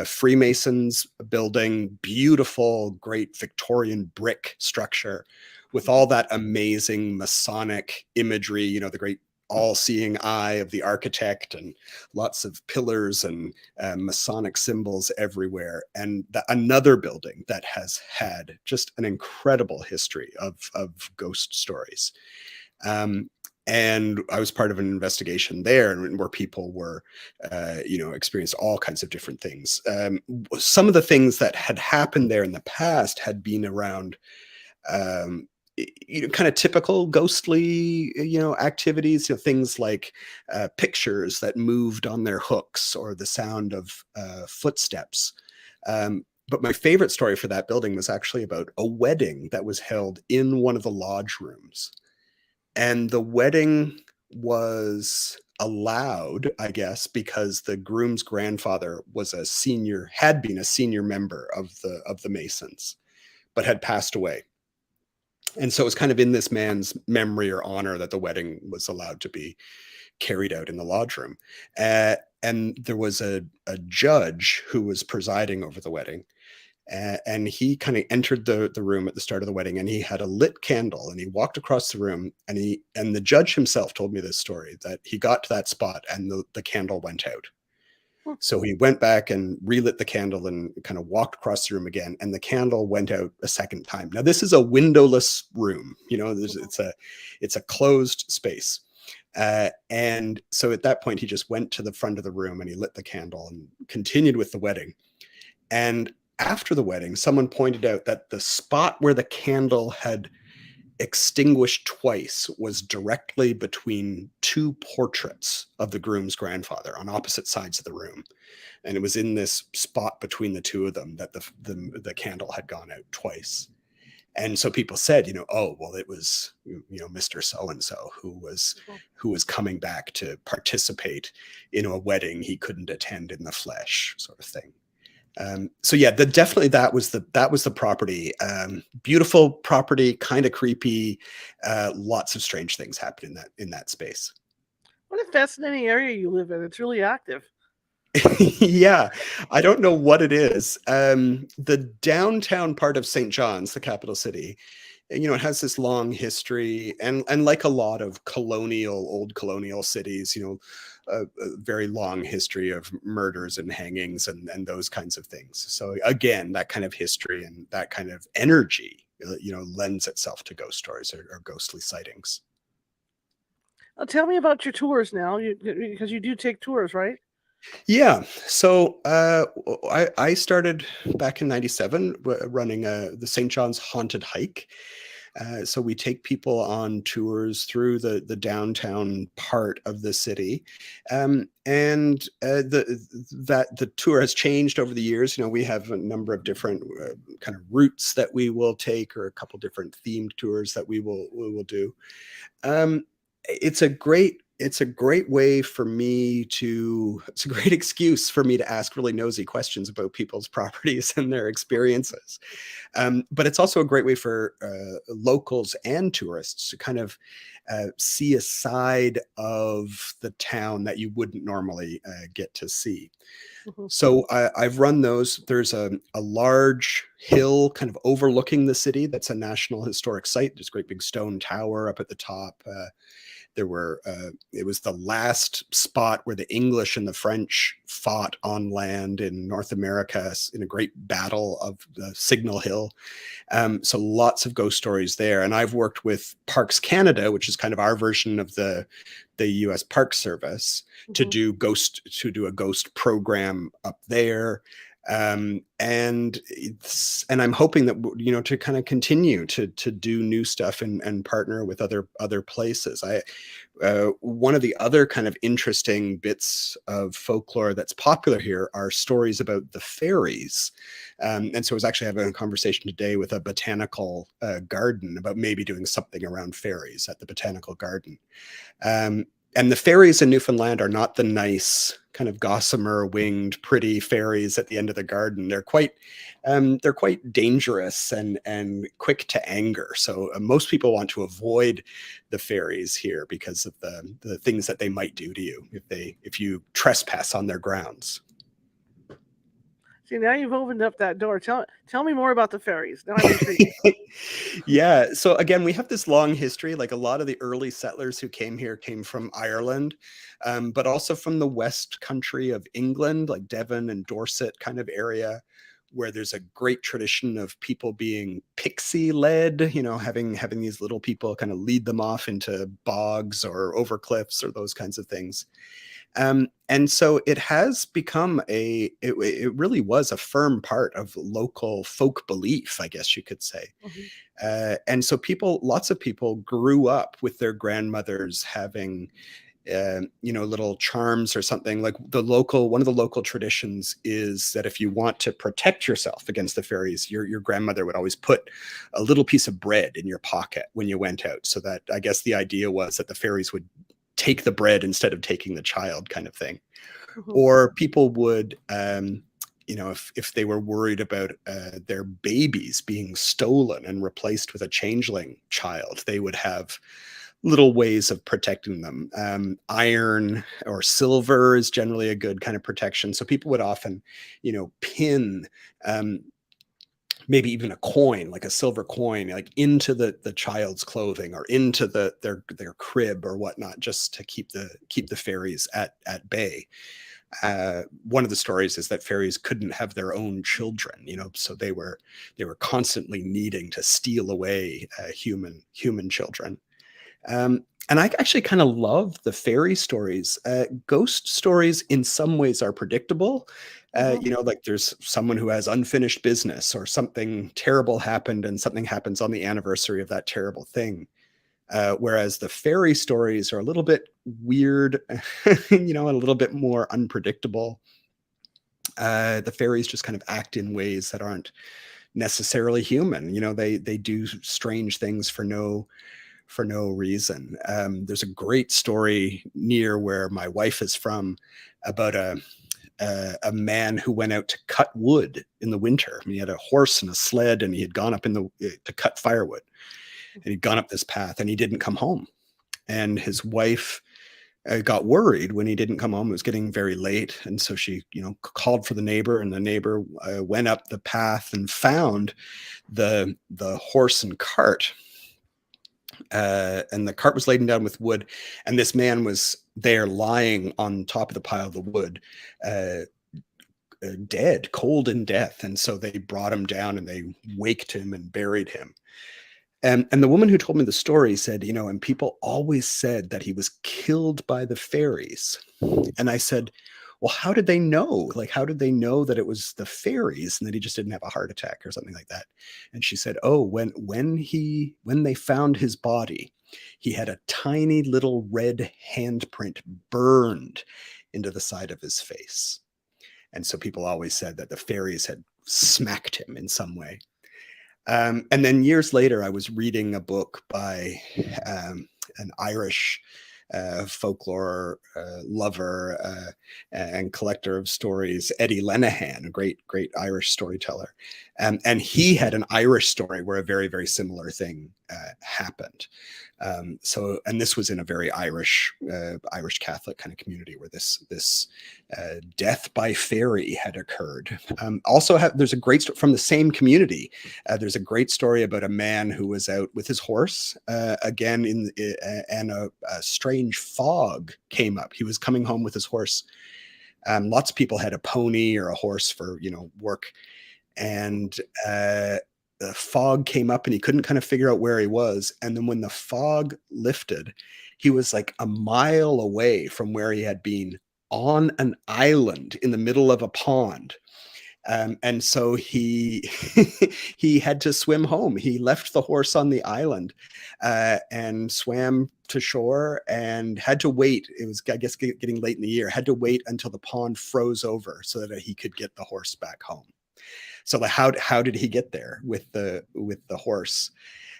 B: Freemasons building, beautiful, great Victorian brick structure with all that amazing Masonic imagery, the great all-seeing eye of the architect and lots of pillars and Masonic symbols everywhere. And another building that has had just an incredible history of ghost stories. And I was part of an investigation there where people were, experienced all kinds of different things. Some of the things that had happened there in the past had been around um, kind of typical ghostly, activities, things like pictures that moved on their hooks or the sound of footsteps. But my favorite story for that building was actually about a wedding that was held in one of the lodge rooms. And the wedding was allowed, I guess, because the groom's grandfather was had been a senior member of the Masons. but had passed away. And so it was kind of in this man's memory or honor that the wedding was allowed to be carried out in the lodge room. And there was a judge who was presiding over the wedding. And he kind of entered the room at the start of the wedding, and he had a lit candle, and he walked across the room, and the judge himself told me this story, that he got to that spot and the candle went out. So he went back and relit the candle and kind of walked across the room again, and the candle went out a second time. Now, this is a windowless room, it's a closed space. And so at that point, he just went to the front of the room and he lit the candle and continued with the wedding. And after the wedding, someone pointed out that the spot where the candle had extinguished twice was directly between two portraits of the groom's grandfather on opposite sides of the room. And it was in this spot between the two of them that the candle had gone out twice. And so people said, oh, well, it was, Mr. So-and-so who was coming back to participate in a wedding he couldn't attend in the flesh, sort of thing. So yeah, definitely that was the property. Beautiful property, kind of creepy. Lots of strange things happen in that space.
A: What a fascinating area you live in. It's really active.
B: Yeah, I don't know what it is. The downtown part of St. John's, the capital city, it has this long history, and like a lot of old colonial cities, a very long history of murders and hangings and those kinds of things. So again, that kind of history and that kind of energy, lends itself to ghost stories or ghostly sightings.
A: Tell me about your tours now, because you do take tours, right?
B: Yeah. So I started back in '97 running the St. John's Haunted Hike. So we take people on tours through the downtown part of the city, and the tour has changed over the years. We have a number of different kind of routes that we will take, or a couple different themed tours that we will do. It's a great way for me it's a great excuse for me to ask really nosy questions about people's properties and their experiences. But it's also a great way for locals and tourists to kind of see a side of the town that you wouldn't normally get to see. So I've run those. There's a large hill kind of overlooking the city that's a National Historic Site. There's a great big stone tower up at the top. It was the last spot where the English and the French fought on land in North America in a great battle of the Signal Hill. So lots of ghost stories there. And I've worked with Parks Canada, which is kind of our version of the US Park Service, to do a ghost program up there. And I'm hoping that, to kind of continue to do new stuff and partner with other places. One of the other kind of interesting bits of folklore that's popular here are stories about the fairies. And so I was actually having a conversation today with a botanical garden about maybe doing something around fairies at the botanical garden. And the fairies in Newfoundland are not the nice kind of gossamer winged pretty fairies at the end of the garden. They're quite dangerous and quick to anger. So most people want to avoid the fairies here because of the things that they might do to you if you trespass on their grounds.
A: See, now you've opened up that door. Tell me more about the fairies. Now I'm intrigued.
B: Yeah. So again, we have this long history. Like a lot of the early settlers who came here came from Ireland, but also from the West Country of England, like Devon and Dorset kind of area, where there's a great tradition of people being pixie led, having these little people kind of lead them off into bogs or over cliffs or those kinds of things. And so it has become it really was a firm part of local folk belief, I guess you could say. And so lots of people grew up with their grandmothers having, little charms or something. Like one of the local traditions is that if you want to protect yourself against the fairies, your grandmother would always put a little piece of bread in your pocket when you went out. So that, I guess the idea was that the fairies would take the bread instead of taking the child, kind of thing. Or people would, if they were worried about their babies being stolen and replaced with a changeling child, they would have little ways of protecting them. Iron or silver is generally a good kind of protection. So people would often, pin maybe even a coin, like a silver coin, like into the child's clothing or into their crib or whatnot, just to keep the fairies at bay. One of the stories is that fairies couldn't have their own children, so they were constantly needing to steal away human children. And I actually kind of love the fairy stories. Ghost stories, in some ways, are predictable.
A: Mhm.
B: Like there's someone who has unfinished business, or something terrible happened, and something happens on the anniversary of that terrible thing. Whereas the fairy stories are a little bit weird, a little bit more unpredictable. The fairies just kind of act in ways that aren't necessarily human. They do strange things for no reason. There's a great story near where my wife is from about a man who went out to cut wood in the winter. I mean, he had a horse and a sled, and he had gone up to cut firewood, and he'd gone up this path, and he didn't come home. And his wife got worried when he didn't come home. It was getting very late, and so she, called for the neighbor, and the neighbor went up the path and found the horse and cart. And the cart was laden down with wood, and this man was there lying on top of the pile of the wood, uh, dead, cold in death. And so they brought him down, and they waked him and buried him. And the woman who told me the story said, and people always said that he was killed by the fairies. And I said, well, how did they know? Like, how did they know that it was the fairies and that he just didn't have a heart attack or something like that? And she said, oh, when they found his body, he had a tiny little red handprint burned into the side of his face. And so people always said that the fairies had smacked him in some way. And then years later, I was reading a book by an Irish folklore lover and collector of stories, Eddie Lenahan, a great Irish storyteller. And he had an Irish story where a very, very similar thing happened. And this was in a very Irish Catholic kind of community where this death by fairy had occurred. There's a great story from the same community. There's a great story about a man who was out with his horse again, and a strange fog came up. He was coming home with his horse. Lots of people had a pony or a horse for work, and the fog came up, and he couldn't kind of figure out where he was. And then when the fog lifted, he was like a mile away from where he had been, on an island in the middle of a pond. And so he he had to swim home. He left the horse on the island and swam to shore, and had to wait. It was, I guess, getting late in the year. Had to wait until the pond froze over so that he could get the horse back home. So how did he get there with the horse?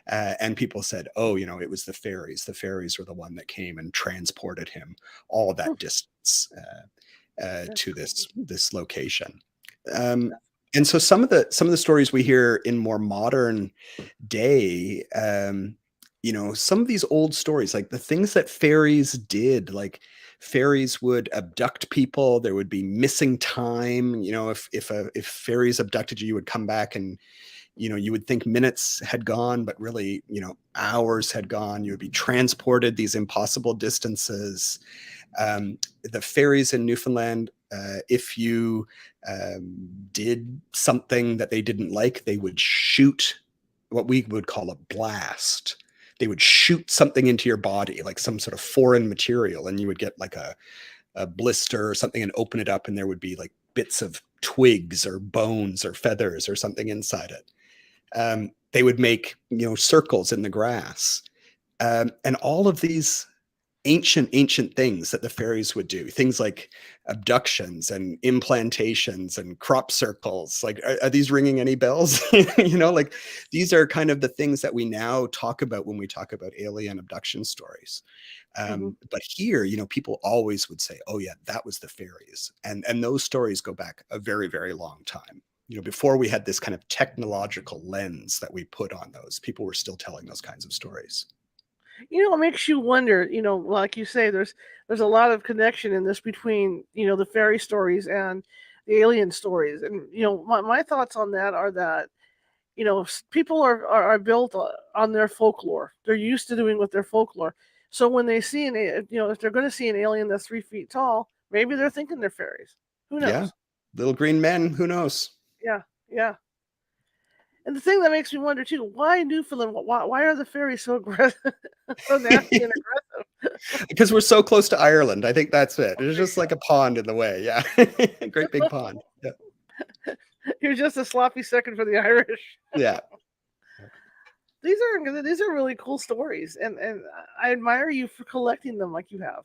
B: And people said, oh, it was the fairies. The fairies were the one that came and transported him all
A: Hmm.
B: that distance
A: That's
B: to
A: creepy.
B: this location. Um, and so some of the stories we hear in more modern day, some of these old stories, like the things that fairies did, like fairies would abduct people. There would be missing time. If fairies abducted you, you would come back, and you would think minutes had gone, but really, hours had gone. You would be transported these impossible distances. The fairies in Newfoundland, if you did something that they didn't like, they would shoot what we would call a blast. They would shoot something into your body, like some sort of foreign material, and you would get like a blister or something, and open it up, and there would be like bits of twigs or bones or feathers or something inside it. They would make circles in the grass, and all of these ancient things that the fairies would do, things like abductions and implantations and crop circles. Like, are these ringing any bells? Like, these are kind of the things that we now talk about when we talk about alien abduction stories.
A: Hmm.
B: But here, people always would say, oh yeah, that was the fairies. And those stories go back a very, very long time. Before we had this kind of technological lens that we put on those, people were still telling those kinds of stories.
A: It makes you wonder, like you say, there's a lot of connection in this between, the fairy stories and the alien stories. And, my thoughts on that are that, people are built on their folklore. They're used to doing with their folklore. So when they see if they're going to see an alien that's 3 feet tall, maybe they're thinking they're fairies. Who
B: Yeah.
A: knows?
B: Little green men, who knows?
A: Yeah, yeah. And the thing that makes me wonder too, why Newfoundland? Why are the fairies so aggressive, so nasty and aggressive?
B: Because we're so close to Ireland. I think that's it.
A: Oh,
B: There's
A: there
B: just like a pond in the way. Yeah. Great big pond. Yeah.
A: You're just a sloppy second for the Irish.
B: Yeah.
A: These are really cool stories, and I admire you for collecting them like you have.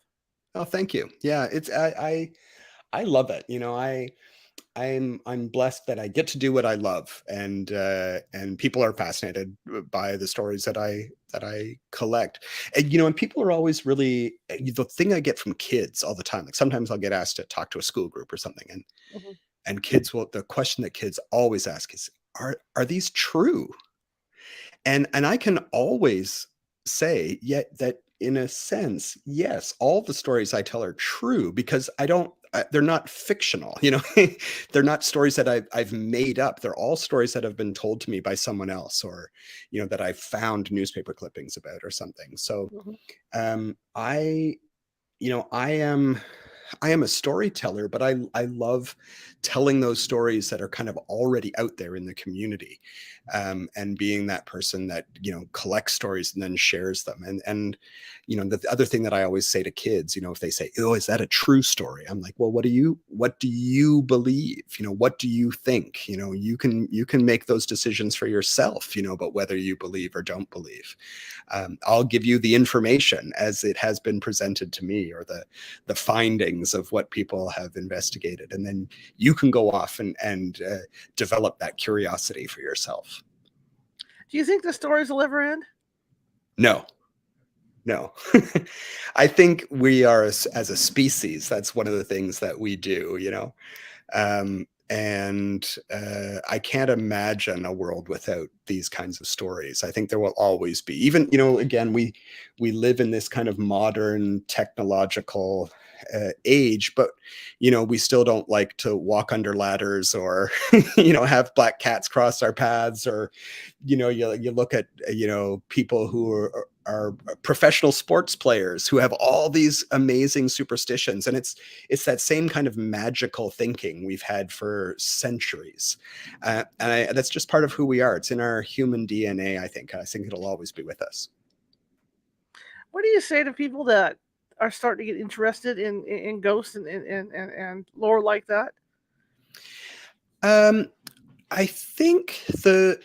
B: Oh, thank you. Yeah. I love it. I'm blessed that I get to do what I love, and people are fascinated by the stories that I collect. And people are always really the thing I get from kids all the time. Like, sometimes I'll get asked to talk to a school group or something, and
A: Mhm.
B: and kids will the question that kids always ask is, are these true? And I can always say, yet, that in a sense, yes, all the stories I tell are true, because they're not fictional, they're not stories that I've made up. They're all stories that have been told to me by someone else, or that I've found newspaper clippings about or something. So
A: Mhm.
B: I you know I am a storyteller, but I love telling those stories that are kind of already out there in the community, and being that person that collects stories and then shares them. And the other thing that I always say to kids, if they say, "Oh, is that a true story?" I'm like, "Well, what do you believe? What do you think? You can make those decisions for yourself, about whether you believe or don't believe. I'll give you the information as it has been presented to me, or the findings of what people have investigated, and then you can go off and develop that curiosity for yourself."
A: Do you think the stories will ever end?
B: No, no. I think we are, as a species, that's one of the things that we do. And I can't imagine a world without these kinds of stories. I think there will always be. Even, again, we live in this kind of modern technological age, but we still don't like to walk under ladders, or have black cats cross our paths, or you look at people who are professional sports players who have all these amazing superstitions, and it's that same kind of magical thinking we've had for centuries. That's just part of who we are. It's in our human DNA. I think it'll always be with us.
A: What do you say to people that are starting to get interested in ghosts and lore like that?
B: um, I think the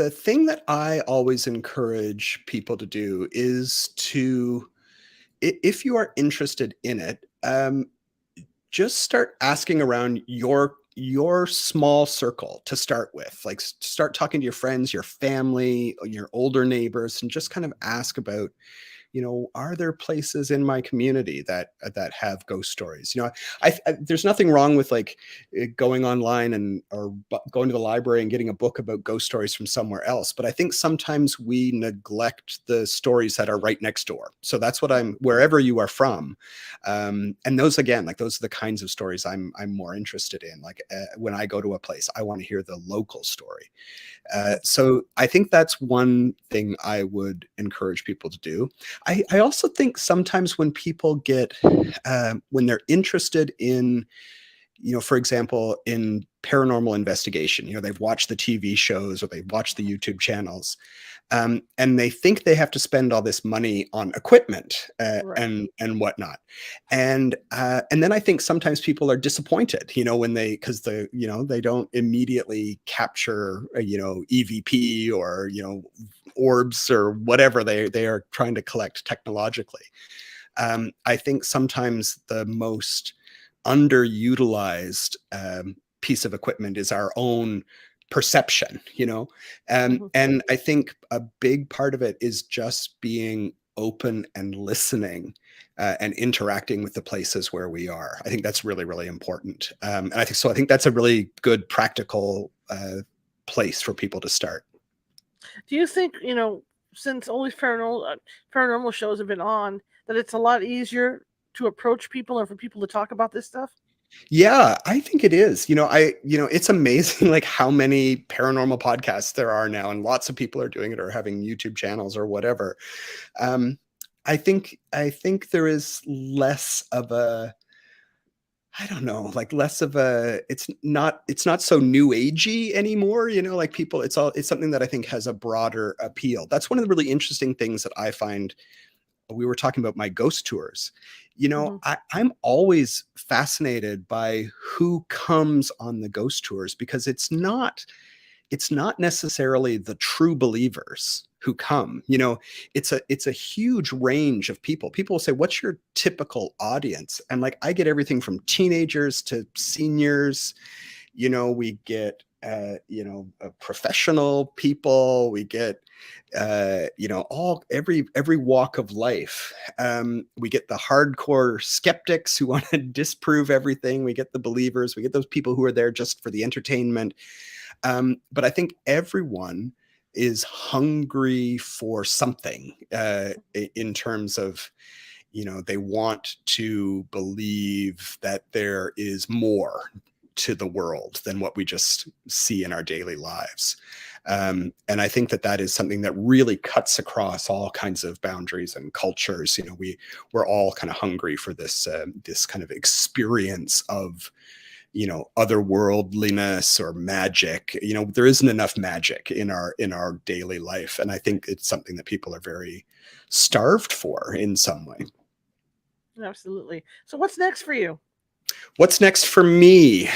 B: thing that I always encourage people to do is to, if you are interested in it, just start asking around your small circle to start with. Like, start talking to your friends, your family, your older neighbors, and just kind of ask about, are there places in my community that have ghost stories? There's nothing wrong with, like, going online or going to the library and getting a book about ghost stories from somewhere else. But I think sometimes we neglect the stories that are right next door. So that's what I'm wherever you are from. And those, again, like, those are the kinds of stories I'm more interested in. Like, when I go to a place, I want to hear the local story. So I think that's one thing I would encourage people to do. I also think sometimes when people when they're interested in, for example, in paranormal investigation, they've watched the TV shows or they've watched the YouTube channels, and they think they have to spend all this money on equipment,
A: Right.
B: and whatnot, and then I think sometimes people are disappointed, when because they don't immediately capture, EVP, or orbs, or whatever they are trying to collect technologically. I think sometimes the most underutilized piece of equipment is our own perception, and I think a big part of it is just being open and listening and interacting with the places where we are. I think that's really, really important. And I think so. I think that's a really good practical place for people to start.
A: Do you think, since all these paranormal shows have been on, that it's a lot easier to approach people and for people to talk about this stuff?
B: Yeah, I think it is. It's amazing like how many paranormal podcasts there are now, and lots of people are doing it or having YouTube channels or whatever. Um, I think there is less of a, I don't know, like less of a, it's not so new agey anymore, like people, it's something that I think has a broader appeal. That's one of the really interesting things that I find. We were talking about my ghost tours.
A: Hmm.
B: I'm always fascinated by who comes on the ghost tours, because it's not necessarily the true believers who come. It's a huge range of people. People will say, what's your typical audience? And like, I get everything from teenagers to seniors. We get professional people. We get all every walk of life. We get the hardcore skeptics who want to disprove everything. We get the believers. We get those people who are there just for the entertainment. But I think everyone is hungry for something in terms of, they want to believe that there is more to the world than what we just see in our daily lives. And I think that is something that really cuts across all kinds of boundaries and cultures. We're all kind of hungry for this kind of experience of otherworldliness or magic. There isn't enough magic in our daily life, and I think it's something that people are very starved for in some way.
A: Absolutely. So what's next for you?
B: What's next for me?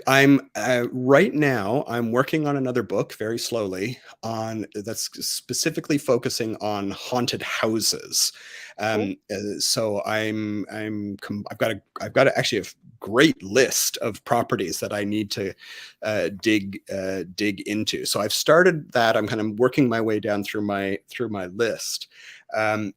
B: I'm right now I'm working on another book very slowly on that's specifically focusing on haunted houses.
A: Cool.
B: So I've got actually a great list of properties that I need to dig into. So I've started that. I'm kind of working my way down through my list. And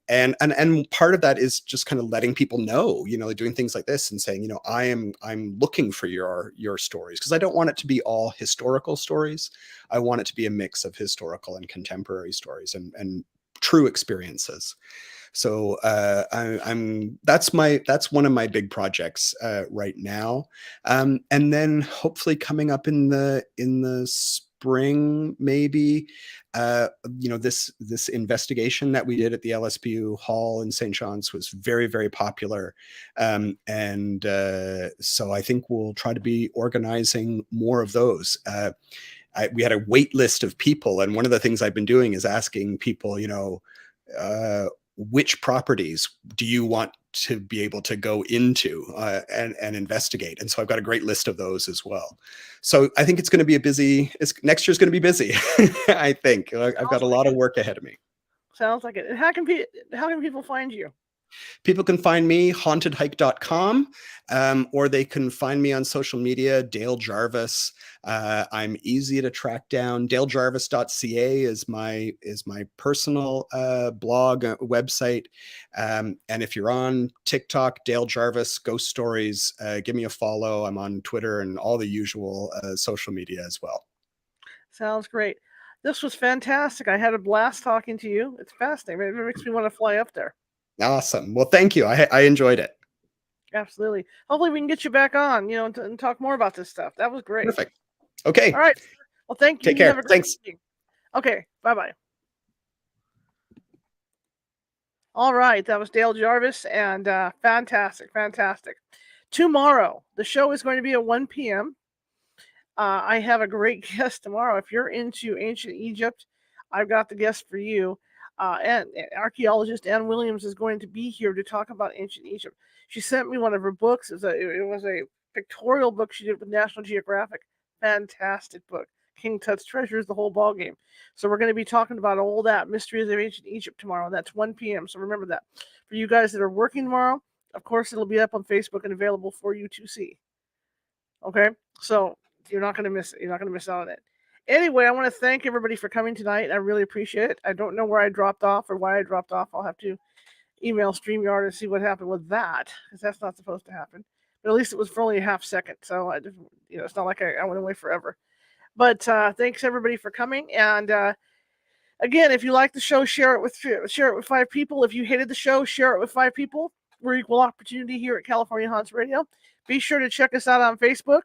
B: part of that is just kind of letting people know, like doing things like this and saying, I'm looking for your stories, because I don't want it to be all historical stories. I want it to be a mix of historical and contemporary stories and true experiences. So that's one of my big projects right now. And then hopefully coming up in the spring, maybe, this investigation that we did at the LSPU Hall in St. John's was very, very popular. And so I think we'll try to be organizing more of those. We had a wait list of people, and one of the things I've been doing is asking people, which properties do you want to be able to go into and investigate? And so I've got a great list of those as well. So I think it's going to be next year's going to be busy. I think I've got a lot of work ahead of me.
A: Sounds like it. And how can people find you?
B: People can find me hauntedhike.com, or they can find me on social media, Dale Jarvis. I'm easy to track down. DaleJarvis.ca is my personal blog website. And if you're on TikTok, Dale Jarvis Ghost Stories, give me a follow. I'm on Twitter and all the usual social media as well.
A: Sounds great. This was fantastic. I had a blast talking to you. It's fascinating. It makes me want to fly up there.
B: Awesome. Well, thank you. I enjoyed it.
A: Absolutely. Hopefully we can get you back on, and talk more about this stuff. That was great.
B: Perfect. Okay.
A: All right. Well, thank you.
B: Take care.
A: Have a great
B: Thanks.
A: evening. Okay. Bye-bye. All right. That was Dale Jarvis, and fantastic. Tomorrow, the show is going to be at 1 p.m. I have a great guest tomorrow. If you're into ancient Egypt, I've got the guest for you. And archaeologist Ann Williams is going to be here to talk about ancient Egypt. She sent me one of her books. It was a pictorial book she did with National Geographic. Fantastic book. King Tut's treasures, the whole ball game. So we're going to be talking about all that mysteries of ancient Egypt tomorrow. That's 1 p.m. So remember that. For you guys that are working tomorrow, of course, it'll be up on Facebook and available for you to see. Okay, so you're not going to miss it. You're not going to miss out on it. Anyway, I want to thank everybody for coming tonight. I really appreciate it. I don't know where I dropped off or why I dropped off. I'll have to email StreamYard and see what happened with that, because that's not supposed to happen. But at least it was for only a half second, so I just, it's not like I went away forever. But thanks everybody for coming. And again, if you like the show, share it with 5 people. If you hated the show, share it with 5 people. We're equal opportunity here at California Haunts Radio. Be sure to check us out on Facebook.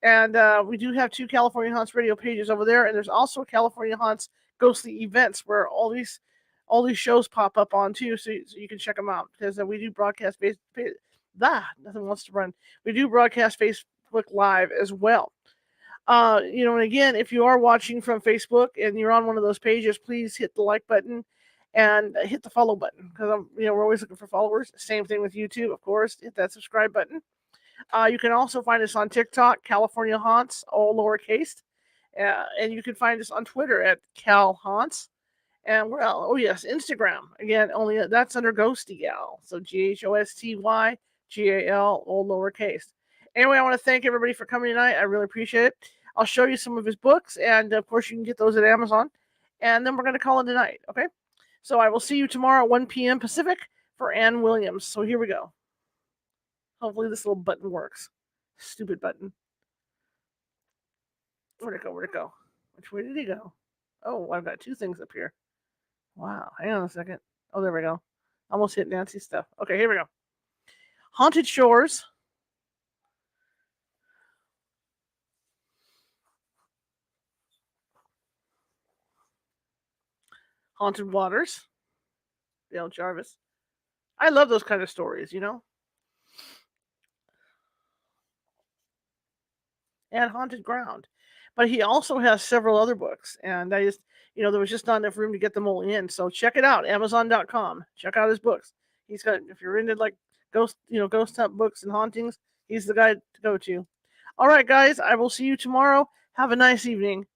A: And we do have 2 California Haunts Radio pages over there. And there's also California Haunts Ghostly Events, where all these shows pop up on too, so you can check them out, because we do broadcast nothing wants to run. We do broadcast Facebook Live as well. And again, if you are watching from Facebook and you're on one of those pages, please hit the like button and hit the follow button, because we're always looking for followers. Same thing with YouTube, of course. Hit that subscribe button. You can also find us on TikTok, California Haunts, all lowercase, and you can find us on Twitter at Cal Haunts. And where else? Oh yes, Instagram. Again, only that's under Ghosty Gal. So GHOSTYGAL, all lowercase. Anyway, I want to thank everybody for coming tonight. I really appreciate it. I'll show you some of his books, and of course you can get those at Amazon. And then we're going to call it a night, okay? So I will see you tomorrow at 1 p.m. Pacific for Ann Williams. So here we go. Hopefully this little button works. Stupid button. Where'd it go? Where'd it go? Which way did he go? Oh, I've got 2 things up here. Wow. Hang on a second. Oh, there we go. Almost hit Nancy's stuff. Okay, here we go. Haunted Shores. Haunted Waters. Gilbert Jarvis. I love those kind of stories, And Haunted Ground. But he also has several other books, and I just, there was just not enough room to get them all in. So check it out, Amazon.com. Check out his books. He's got, if you're into like ghost hunt books and hauntings, he's the guy to go to. All right, guys, I will see you tomorrow. Have a nice evening.